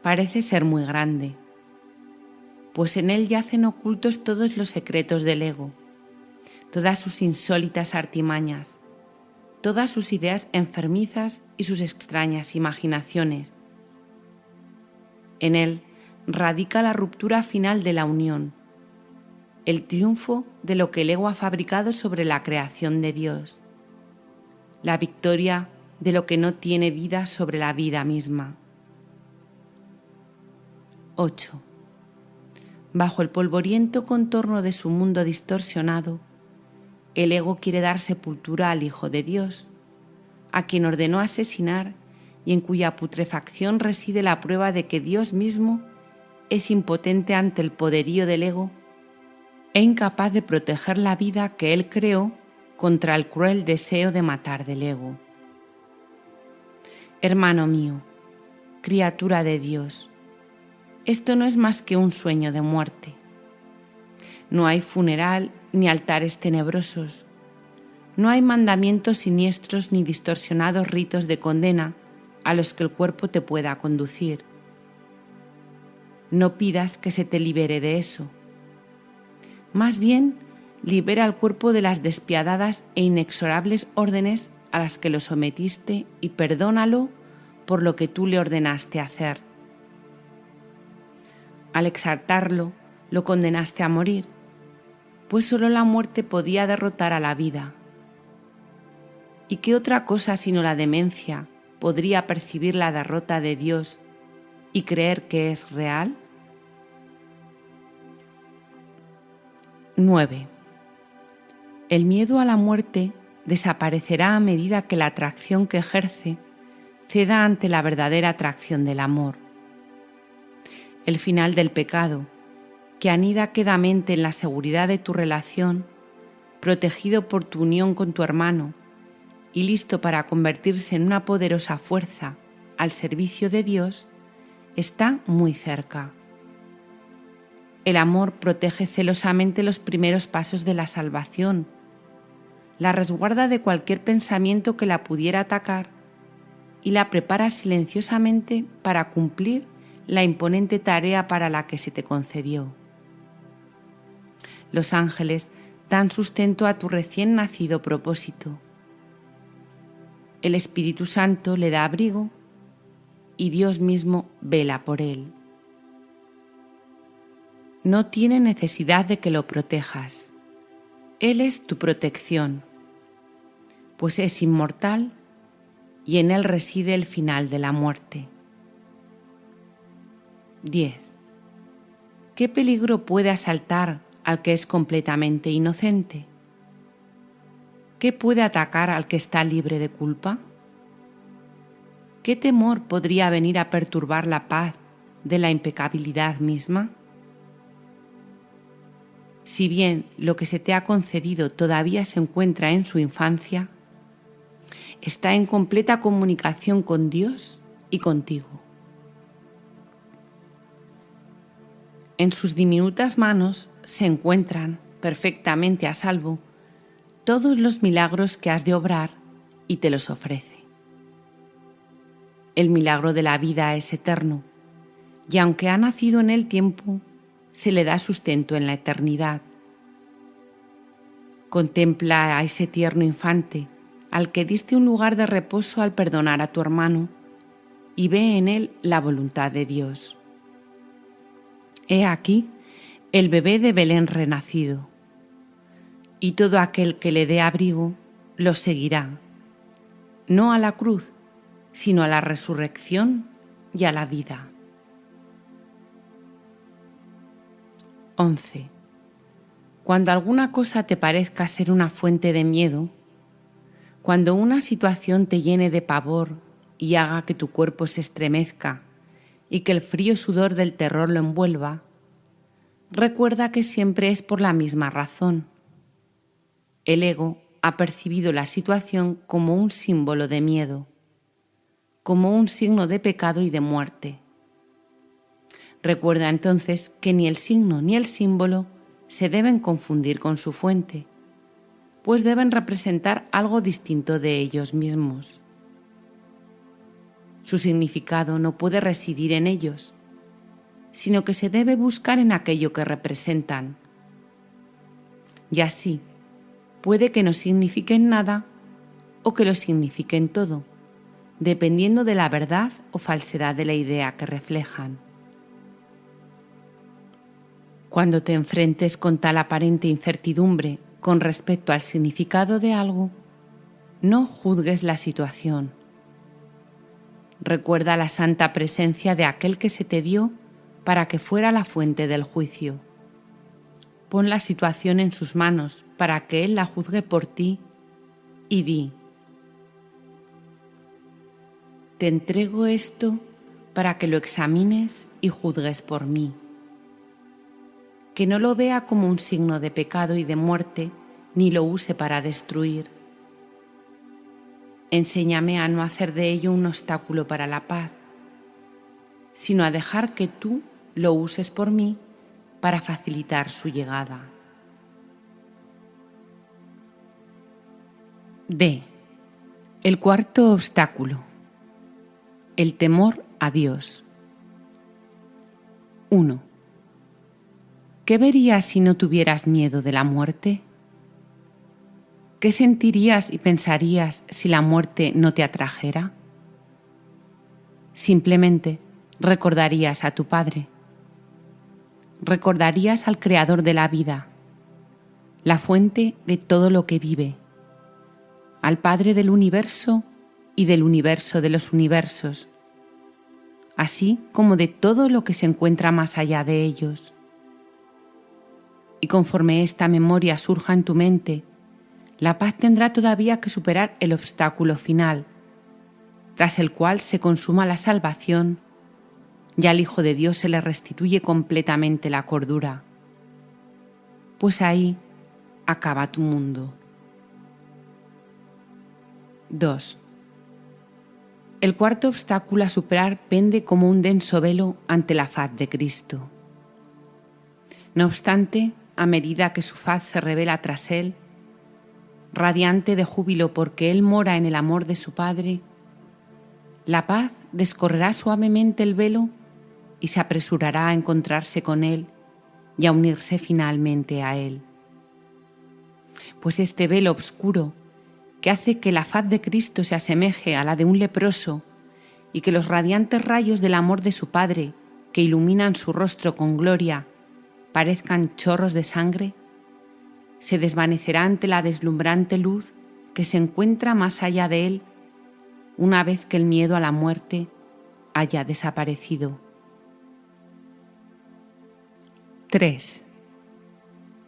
Speaker 1: parece ser muy grande, pues en él yacen ocultos todos los secretos del ego, todas sus insólitas artimañas, todas sus ideas enfermizas y sus extrañas imaginaciones. En él radica la ruptura final de la unión, el triunfo de lo que el ego ha fabricado sobre la creación de Dios, la victoria de lo que no tiene vida sobre la vida misma. 8. Bajo el polvoriento contorno de su mundo distorsionado, el ego quiere dar sepultura al Hijo de Dios, a quien ordenó asesinar y en cuya putrefacción reside la prueba de que Dios mismo es impotente ante el poderío del ego e incapaz de proteger la vida que él creó contra el cruel deseo de matar del ego. Hermano mío, criatura de Dios, esto no es más que un sueño de muerte. No hay funeral ni altares tenebrosos. No hay mandamientos siniestros ni distorsionados ritos de condena a los que el cuerpo te pueda conducir. No pidas que se te libere de eso. Más bien, libera al cuerpo de las despiadadas e inexorables órdenes a las que lo sometiste y perdónalo por lo que tú le ordenaste hacer. Al exaltarlo, lo condenaste a morir, pues solo la muerte podía derrotar a la vida. ¿Y qué otra cosa sino la demencia podría percibir la derrota de Dios y creer que es real? 9. El miedo a la muerte desaparecerá a medida que la atracción que ejerce ceda ante la verdadera atracción del amor. El final del pecado, que anida quedamente en la seguridad de tu relación, protegido por tu unión con tu hermano y listo para convertirse en una poderosa fuerza al servicio de Dios, está muy cerca. El amor protege celosamente los primeros pasos de la salvación, la resguarda de cualquier pensamiento que la pudiera atacar y la prepara silenciosamente para cumplir la imponente tarea para la que se te concedió. Los ángeles dan sustento a tu recién nacido propósito. El Espíritu Santo le da abrigo y Dios mismo vela por él. No tiene necesidad de que lo protejas. Él es tu protección, pues es inmortal y en él reside el final de la muerte. 10. ¿Qué peligro puede asaltar al que es completamente inocente? ¿Qué puede atacar al que está libre de culpa? ¿Qué temor podría venir a perturbar la paz de la impecabilidad misma? Si bien lo que se te ha concedido todavía se encuentra en su infancia, está en completa comunicación con Dios y contigo. En sus diminutas manos se encuentran, perfectamente a salvo, todos los milagros que has de obrar y te los ofrece. El milagro de la vida es eterno, y aunque ha nacido en el tiempo, se le da sustento en la eternidad. Contempla a ese tierno infante al que diste un lugar de reposo al perdonar a tu hermano y ve en él la voluntad de Dios. He aquí el bebé de Belén renacido, y todo aquel que le dé abrigo lo seguirá, no a la cruz, sino a la resurrección y a la vida. 11. Cuando alguna cosa te parezca ser una fuente de miedo, cuando una situación te llene de pavor y haga que tu cuerpo se estremezca y que el frío sudor del terror lo envuelva, recuerda que siempre es por la misma razón. El ego ha percibido la situación como un símbolo de miedo, como un signo de pecado y de muerte. Recuerda entonces que ni el signo ni el símbolo se deben confundir con su fuente, pues deben representar algo distinto de ellos mismos. Su significado no puede residir en ellos, sino que se debe buscar en aquello que representan. Y así, puede que no signifiquen nada o que lo signifiquen todo, dependiendo de la verdad o falsedad de la idea que reflejan. Cuando te enfrentes con tal aparente incertidumbre con respecto al significado de algo, no juzgues la situación. Recuerda la santa presencia de aquel que se te dio para que fuera la fuente del juicio. Pon la situación en sus manos para que Él la juzgue por ti y di: te entrego esto para que lo examines y juzgues por mí. Que no lo vea como un signo de pecado y de muerte, ni lo use para destruir. Enséñame a no hacer de ello un obstáculo para la paz, sino a dejar que tú lo uses por mí para facilitar su llegada. D. El cuarto obstáculo: el temor a Dios. 1. ¿Qué verías si no tuvieras miedo de la muerte? ¿Qué sentirías y pensarías si la muerte no te atrajera? Simplemente recordarías a tu Padre. Recordarías al Creador de la vida, la fuente de todo lo que vive, al Padre del universo y del universo de los universos, así como de todo lo que se encuentra más allá de ellos. Y conforme esta memoria surja en tu mente, la paz tendrá todavía que superar el obstáculo final, tras el cual se consuma la salvación y al Hijo de Dios se le restituye completamente la cordura, pues ahí acaba tu mundo. 2. El cuarto obstáculo a superar pende como un denso velo ante la faz de Cristo. No obstante, a medida que su faz se revela tras él, radiante de júbilo porque él mora en el amor de su Padre, la paz descorrerá suavemente el velo y se apresurará a encontrarse con él y a unirse finalmente a él. Pues este velo oscuro, que hace que la faz de Cristo se asemeje a la de un leproso y que los radiantes rayos del amor de su Padre, que iluminan su rostro con gloria, parezcan chorros de sangre, se desvanecerá ante la deslumbrante luz que se encuentra más allá de él una vez que el miedo a la muerte haya desaparecido. 3.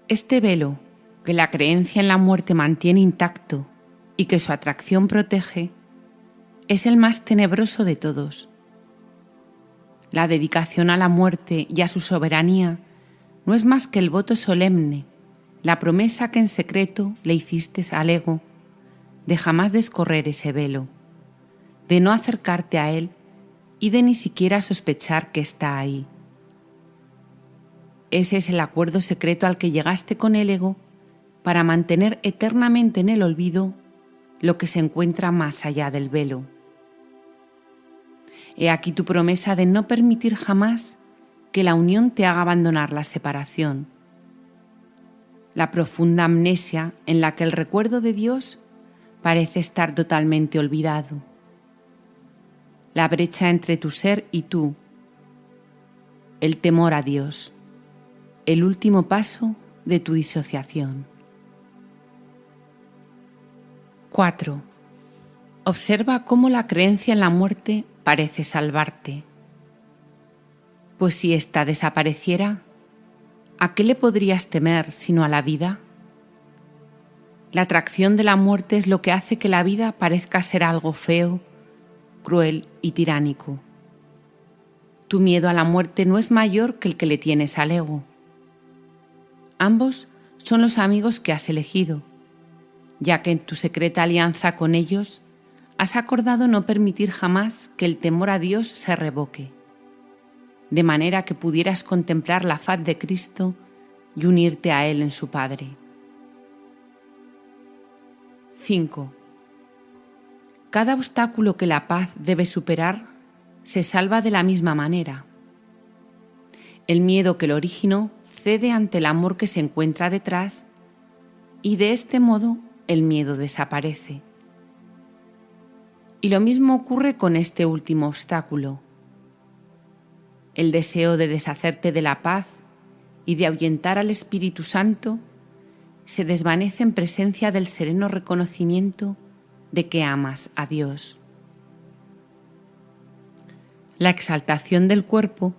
Speaker 1: Este velo, que la creencia en la muerte mantiene intacto y que su atracción protege, es el más tenebroso de todos. La dedicación a la muerte y a su soberanía no es más que el voto solemne, la promesa que en secreto le hiciste al ego de jamás descorrer ese velo, de no acercarte a él y de ni siquiera sospechar que está ahí. Ese es el acuerdo secreto al que llegaste con el ego para mantener eternamente en el olvido lo que se encuentra más allá del velo. He aquí tu promesa de no permitir jamás que la unión te haga abandonar la separación, la profunda amnesia en la que el recuerdo de Dios parece estar totalmente olvidado, la brecha entre tu ser y tú, el temor a Dios, el último paso de tu disociación. 4. Observa cómo la creencia en la muerte parece salvarte. Pues si ésta desapareciera, ¿a qué le podrías temer sino a la vida? La atracción de la muerte es lo que hace que la vida parezca ser algo feo, cruel y tiránico. Tu miedo a la muerte no es mayor que el que le tienes al ego. Ambos son los amigos que has elegido, ya que en tu secreta alianza con ellos has acordado no permitir jamás que el temor a Dios se revoque, de manera que pudieras contemplar la faz de Cristo y unirte a Él en su Padre. 5. Cada obstáculo que la paz debe superar se salva de la misma manera. El miedo que lo originó cede ante el amor que se encuentra detrás y de este modo el miedo desaparece. Y lo mismo ocurre con este último obstáculo. El deseo de deshacerte de la paz y de ahuyentar al Espíritu Santo se desvanece en presencia del sereno reconocimiento de que amas a Dios. La exaltación del cuerpo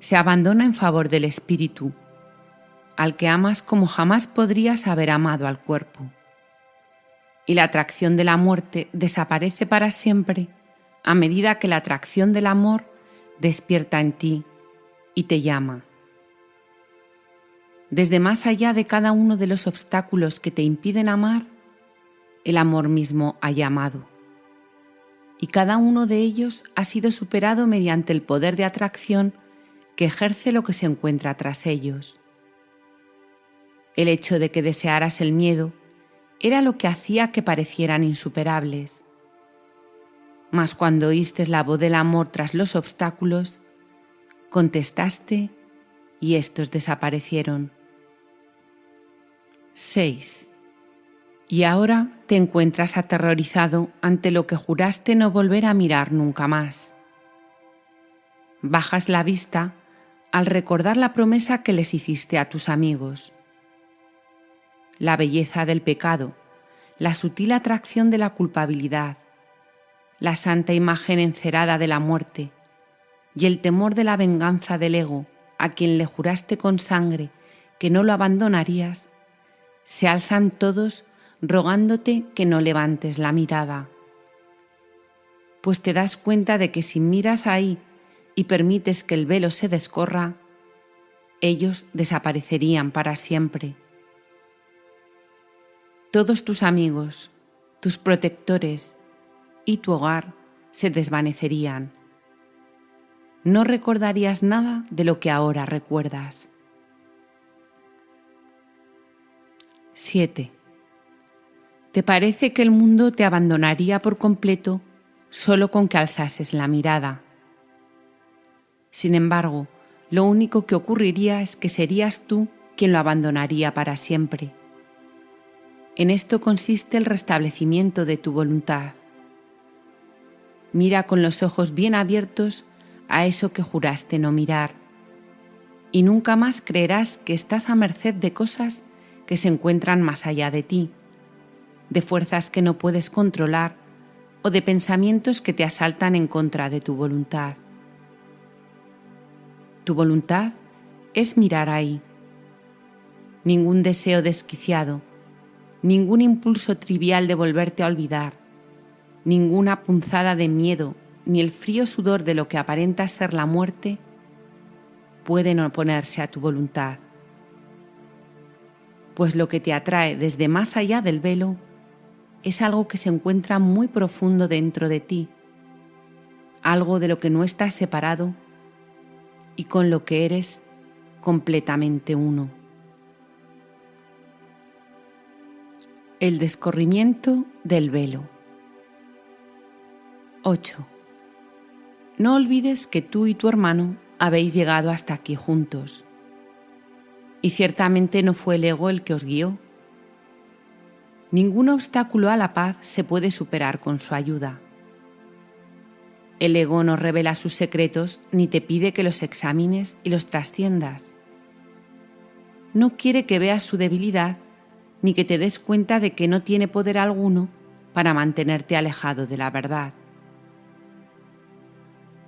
Speaker 1: se abandona en favor del espíritu, al que amas como jamás podrías haber amado al cuerpo. Y la atracción de la muerte desaparece para siempre a medida que la atracción del amor despierta en ti y te llama. Desde más allá de cada uno de los obstáculos que te impiden amar, el amor mismo ha llamado. Y cada uno de ellos ha sido superado mediante el poder de atracción que ejerce lo que se encuentra tras ellos. El hecho de que desearas el miedo era lo que hacía que parecieran insuperables. Mas cuando oíste la voz del amor tras los obstáculos, contestaste y estos desaparecieron. 6. Y ahora te encuentras aterrorizado ante lo que juraste no volver a mirar nunca más. Bajas la vista al recordar la promesa que les hiciste a tus amigos. La belleza del pecado, la sutil atracción de la culpabilidad, la santa imagen encerada de la muerte y el temor de la venganza del ego a quien le juraste con sangre que no lo abandonarías, se alzan todos rogándote que no levantes la mirada. Pues te das cuenta de que si miras ahí y permites que el velo se descorra, ellos desaparecerían para siempre. Todos tus amigos, tus protectores y tu hogar se desvanecerían. No recordarías nada de lo que ahora recuerdas. 7. ¿Te parece que el mundo te abandonaría por completo solo con que alzases la mirada? Sin embargo, lo único que ocurriría es que serías tú quien lo abandonaría para siempre. En esto consiste el restablecimiento de tu voluntad. Mira con los ojos bien abiertos a eso que juraste no mirar, y nunca más creerás que estás a merced de cosas que se encuentran más allá de ti, de fuerzas que no puedes controlar o de pensamientos que te asaltan en contra de tu voluntad. Tu voluntad es mirar ahí. Ningún deseo desquiciado, ningún impulso trivial de volverte a olvidar, ninguna punzada de miedo ni el frío sudor de lo que aparenta ser la muerte pueden oponerse a tu voluntad. Pues lo que te atrae desde más allá del velo es algo que se encuentra muy profundo dentro de ti, algo de lo que no estás separado y con lo que eres completamente uno. El descorrimiento del velo. 8. No olvides que tú y tu hermano habéis llegado hasta aquí juntos. Y ciertamente no fue el ego el que os guió. Ningún obstáculo a la paz se puede superar con su ayuda. El ego no revela sus secretos ni te pide que los examines y los trasciendas. No quiere que veas su debilidad ni que te des cuenta de que no tiene poder alguno para mantenerte alejado de la verdad.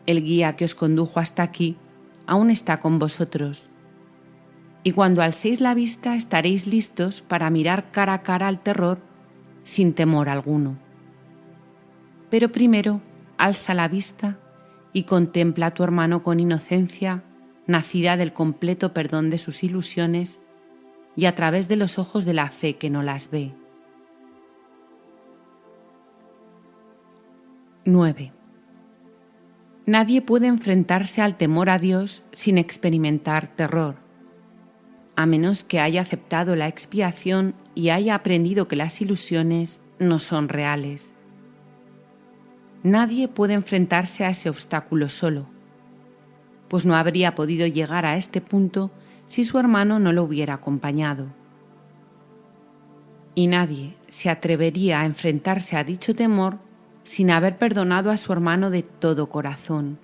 Speaker 1: El guía que os condujo hasta aquí aún está con vosotros, y cuando alcéis la vista estaréis listos para mirar cara a cara al terror sin temor alguno. Pero primero alza la vista y contempla a tu hermano con inocencia, nacida del completo perdón de sus ilusiones y a través de los ojos de la fe que no las ve. 9. Nadie puede enfrentarse al temor a Dios sin experimentar terror, a menos que haya aceptado la expiación y haya aprendido que las ilusiones no son reales. Nadie puede enfrentarse a ese obstáculo solo, pues no habría podido llegar a este punto si su hermano no lo hubiera acompañado. Y nadie se atrevería a enfrentarse a dicho temor sin haber perdonado a su hermano de todo corazón.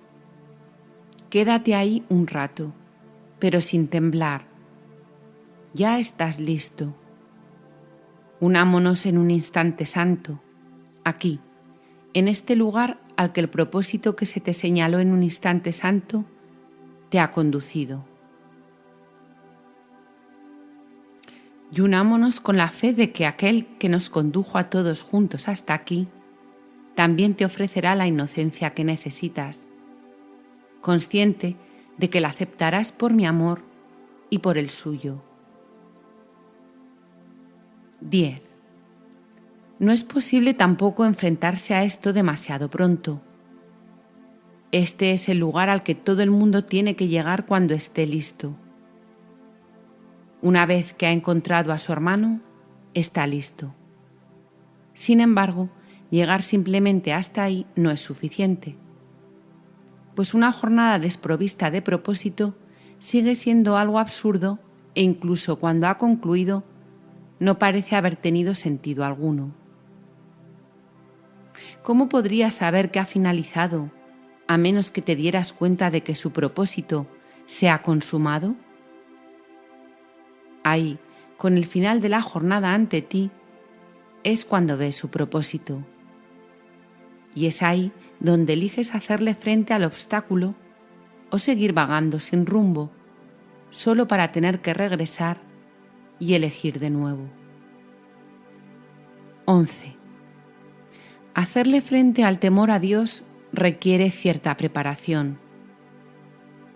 Speaker 1: Quédate ahí un rato, pero sin temblar. Ya estás listo. Unámonos en un instante santo, aquí, en este lugar al que el propósito que se te señaló en un instante santo te ha conducido. Y unámonos con la fe de que aquel que nos condujo a todos juntos hasta aquí, también te ofrecerá la inocencia que necesitas, consciente de que la aceptarás por mi amor y por el suyo. 10. No es posible tampoco enfrentarse a esto demasiado pronto. Este es el lugar al que todo el mundo tiene que llegar cuando esté listo. Una vez que ha encontrado a su hermano, está listo. Sin embargo, llegar simplemente hasta ahí no es suficiente, pues una jornada desprovista de propósito sigue siendo algo absurdo e incluso cuando ha concluido, no parece haber tenido sentido alguno. ¿Cómo podrías saber que ha finalizado a menos que te dieras cuenta de que su propósito se ha consumado? Ahí, con el final de la jornada ante ti, es cuando ves su propósito. Y es ahí donde eliges hacerle frente al obstáculo o seguir vagando sin rumbo, solo para tener que regresar y elegir de nuevo. 11. Hacerle frente al temor a Dios requiere cierta preparación.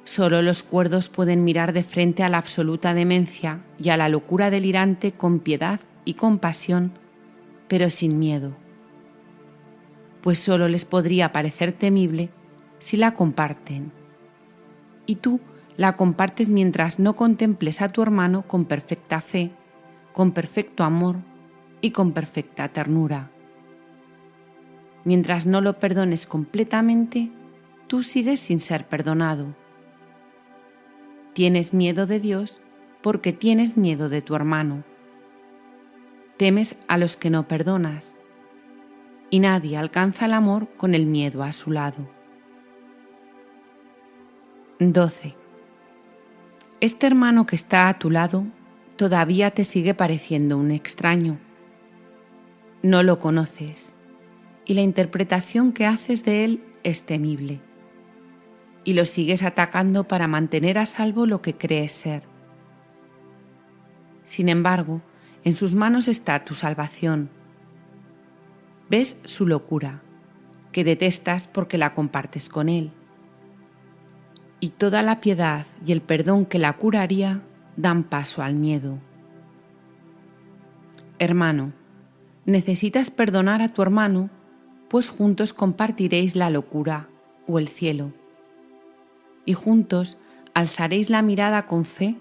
Speaker 1: Solo los cuerdos pueden mirar de frente a la absoluta demencia y a la locura delirante con piedad y compasión, pero sin miedo, pues solo les podría parecer temible si la comparten. Y tú la compartes mientras no contemples a tu hermano con perfecta fe, con perfecto amor y con perfecta ternura. Mientras no lo perdones completamente, tú sigues sin ser perdonado. Tienes miedo de Dios porque tienes miedo de tu hermano. Temes a los que no perdonas, y nadie alcanza el amor con el miedo a su lado. 12. Este hermano que está a tu lado todavía te sigue pareciendo un extraño. No lo conoces, y la interpretación que haces de él es temible. Y lo sigues atacando para mantener a salvo lo que crees ser. Sin embargo, en sus manos está tu salvación. Ves su locura, que detestas porque la compartes con él. Y toda la piedad y el perdón que la curaría dan paso al miedo. Hermano, necesitas perdonar a tu hermano, pues juntos compartiréis la locura o el cielo. Y juntos alzaréis la mirada con fe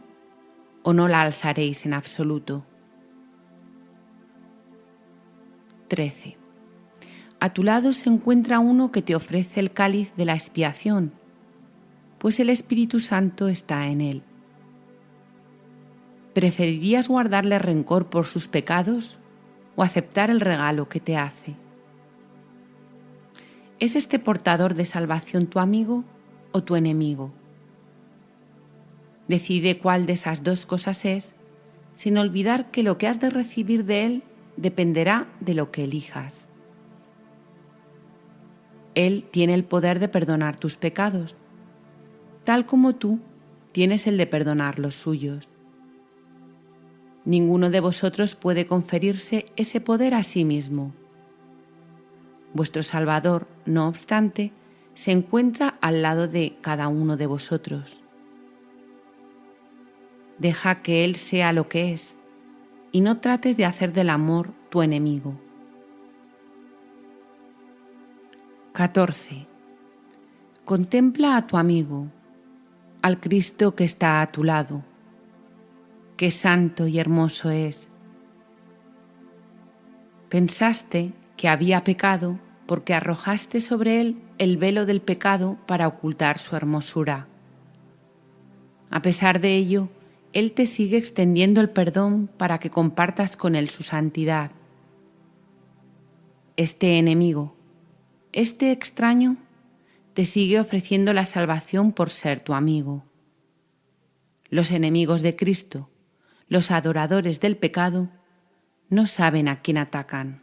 Speaker 1: o no la alzaréis en absoluto. 13. A tu lado se encuentra uno que te ofrece el cáliz de la expiación, pues el Espíritu Santo está en él. ¿Preferirías guardarle rencor por sus pecados o aceptar el regalo que te hace? ¿Es este portador de salvación tu amigo o tu enemigo? Decide cuál de esas dos cosas es, sin olvidar que lo que has de recibir de él dependerá de lo que elijas. Él tiene el poder de perdonar tus pecados, tal como tú tienes el de perdonar los suyos. Ninguno de vosotros puede conferirse ese poder a sí mismo. Vuestro Salvador, no obstante, se encuentra al lado de cada uno de vosotros. Deja que Él sea lo que es y no trates de hacer del amor tu enemigo. 14. Contempla a tu amigo, al Cristo que está a tu lado. Qué santo y hermoso es. Pensaste que había pecado porque arrojaste sobre él el velo del pecado para ocultar su hermosura. A pesar de ello, él te sigue extendiendo el perdón para que compartas con él su santidad. Este enemigo, este extraño, te sigue ofreciendo la salvación por ser tu amigo. Los enemigos de Cristo, los adoradores del pecado, no saben a quién atacan.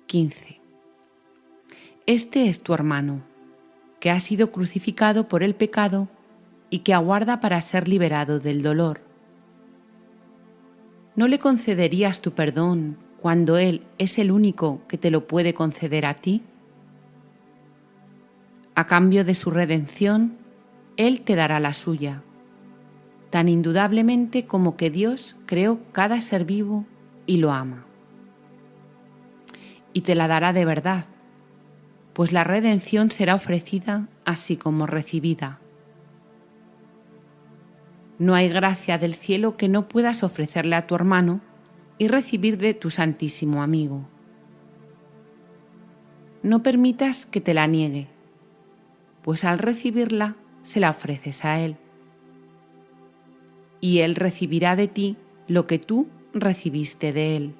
Speaker 1: 15. Este es tu hermano, que ha sido crucificado por el pecado y que aguarda para ser liberado del dolor. ¿No le concederías tu perdón cuando Él es el único que te lo puede conceder a ti? A cambio de su redención, Él te dará la suya, tan indudablemente como que Dios creó cada ser vivo y lo ama. Y te la dará de verdad, pues la redención será ofrecida así como recibida. No hay gracia del cielo que no puedas ofrecerle a tu hermano y recibir de tu santísimo amigo. No permitas que te la niegue, pues al recibirla se la ofreces a él. Y él recibirá de ti lo que tú recibiste de él.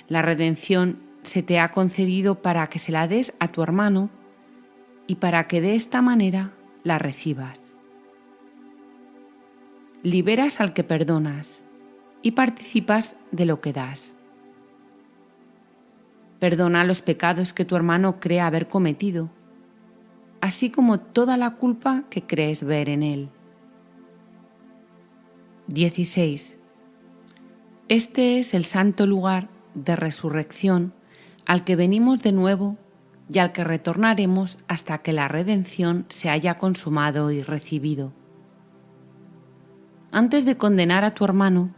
Speaker 1: La redención se te ha concedido para que se la des a tu hermano y para que de esta manera la recibas. Liberas al que perdonas y participas de lo que das. Perdona los pecados que tu hermano cree haber cometido, así como toda la culpa que crees ver en él. 16. Este es el santo lugar de resurrección al que venimos de nuevo y al que retornaremos hasta que la redención se haya consumado y recibido. Antes de condenar a tu hermano,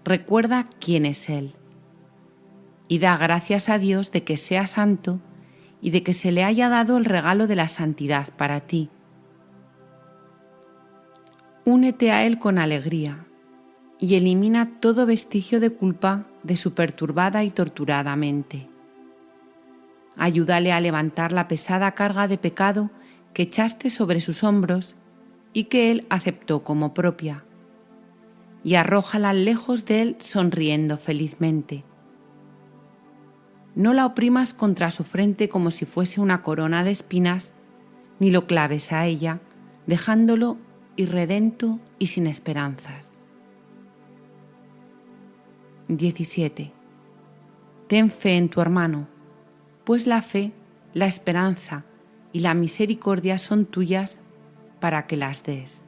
Speaker 1: recuerda quién es él y da gracias a Dios de que sea santo y de que se le haya dado el regalo de la santidad para ti. Únete a él con alegría y elimina todo vestigio de culpa de su perturbada y torturada mente. Ayúdale a levantar la pesada carga de pecado que echaste sobre sus hombros y que él aceptó como propia, y arrójala lejos de él sonriendo felizmente. No la oprimas contra su frente como si fuese una corona de espinas, ni lo claves a ella, dejándolo irredento y sin esperanzas. 17. Ten fe en tu hermano, pues la fe, la esperanza y la misericordia son tuyas para que las des.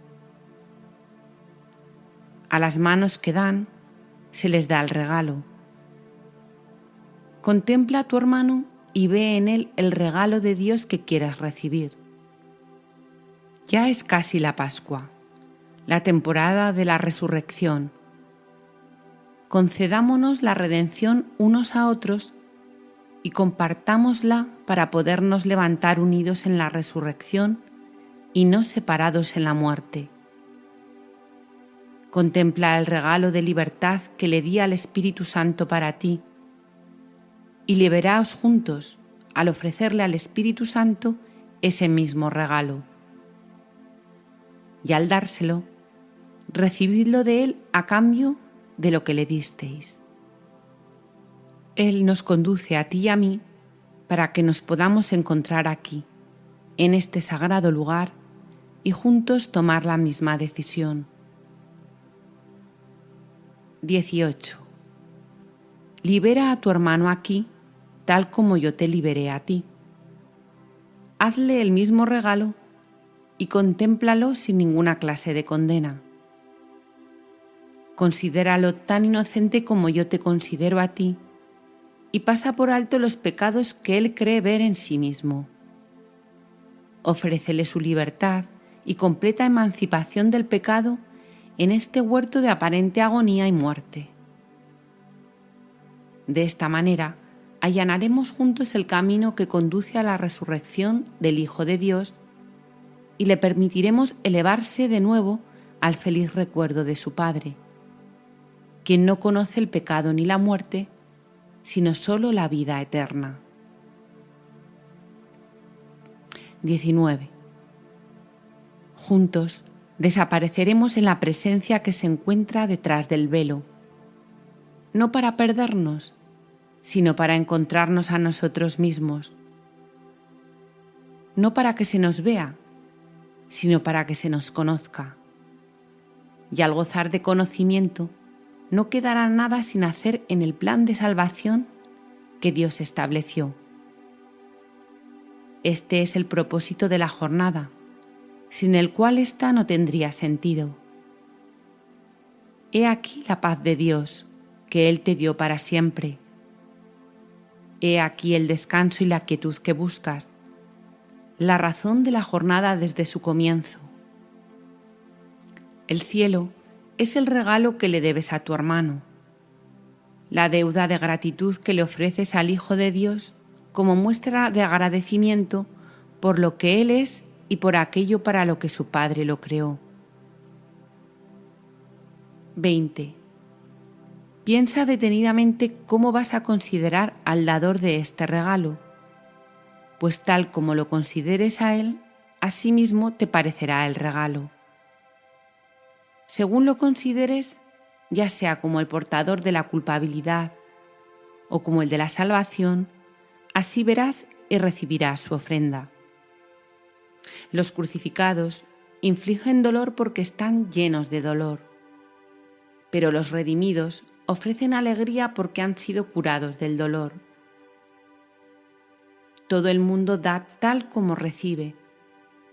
Speaker 1: A las manos que dan, se les da el regalo. Contempla a tu hermano y ve en él el regalo de Dios que quieres recibir. Ya es casi la Pascua, la temporada de la resurrección. Concedámonos la redención unos a otros y compartámosla para podernos levantar unidos en la resurrección y no separados en la muerte. Contempla el regalo de libertad que le di al Espíritu Santo para ti y liberaos juntos al ofrecerle al Espíritu Santo ese mismo regalo. Y al dárselo, recibidlo de él a cambio de lo que le disteis. Él nos conduce a ti y a mí para que nos podamos encontrar aquí, en este sagrado lugar, y juntos tomar la misma decisión. 18. Libera a tu hermano aquí, tal como yo te liberé a ti. Hazle el mismo regalo y contémplalo sin ninguna clase de condena. Considéralo tan inocente como yo te considero a ti y pasa por alto los pecados que él cree ver en sí mismo. Ofrécele su libertad y completa emancipación del pecado en este huerto de aparente agonía y muerte. De esta manera, allanaremos juntos el camino que conduce a la resurrección del Hijo de Dios y le permitiremos elevarse de nuevo al feliz recuerdo de su Padre, quien no conoce el pecado ni la muerte, sino solo la vida eterna. 19. Juntos desapareceremos en la presencia que se encuentra detrás del velo, no para perdernos, sino para encontrarnos a nosotros mismos, no para que se nos vea, sino para que se nos conozca. Y al gozar de conocimiento, no quedará nada sin hacer en el plan de salvación que Dios estableció. Este es el propósito de la jornada, sin el cual ésta no tendría sentido. He aquí la paz de Dios, que Él te dio para siempre. He aquí el descanso y la quietud que buscas, la razón de la jornada desde su comienzo. El cielo es el regalo que le debes a tu hermano, la deuda de gratitud que le ofreces al Hijo de Dios como muestra de agradecimiento por lo que Él es y por aquello para lo que su Padre lo creó. 20. Piensa detenidamente cómo vas a considerar al dador de este regalo, pues tal como lo consideres a Él, así mismo te parecerá el regalo. Según lo consideres, ya sea como el portador de la culpabilidad o como el de la salvación, así verás y recibirás su ofrenda. Los crucificados infligen dolor porque están llenos de dolor, pero los redimidos ofrecen alegría porque han sido curados del dolor. Todo el mundo da tal como recibe,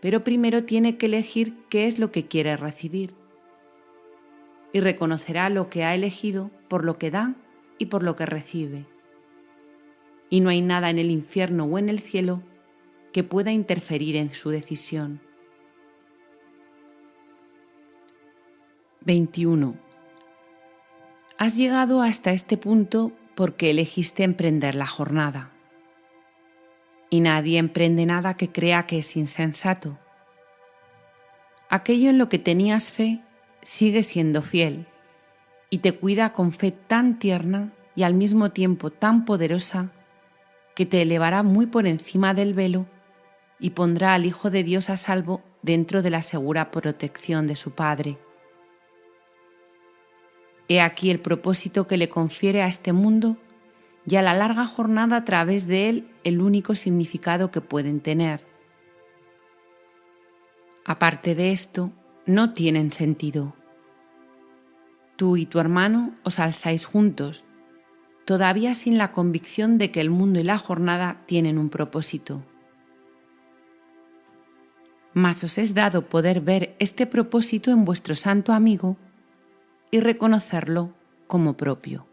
Speaker 1: pero primero tiene que elegir qué es lo que quiere recibir, y reconocerá lo que ha elegido por lo que da y por lo que recibe. Y no hay nada en el infierno o en el cielo que pueda interferir en su decisión. 21. Has llegado hasta este punto porque elegiste emprender la jornada. Y nadie emprende nada que crea que es insensato. Aquello en lo que tenías fe sigue siendo fiel y te cuida con fe tan tierna y al mismo tiempo tan poderosa que te elevará muy por encima del velo y pondrá al Hijo de Dios a salvo dentro de la segura protección de su Padre. He aquí el propósito que le confiere a este mundo y a la larga jornada a través de él el único significado que pueden tener. Aparte de esto, no tienen sentido. Tú y tu hermano os alzáis juntos, todavía sin la convicción de que el mundo y la jornada tienen un propósito. Mas os es dado poder ver este propósito en vuestro santo amigo y reconocerlo como propio.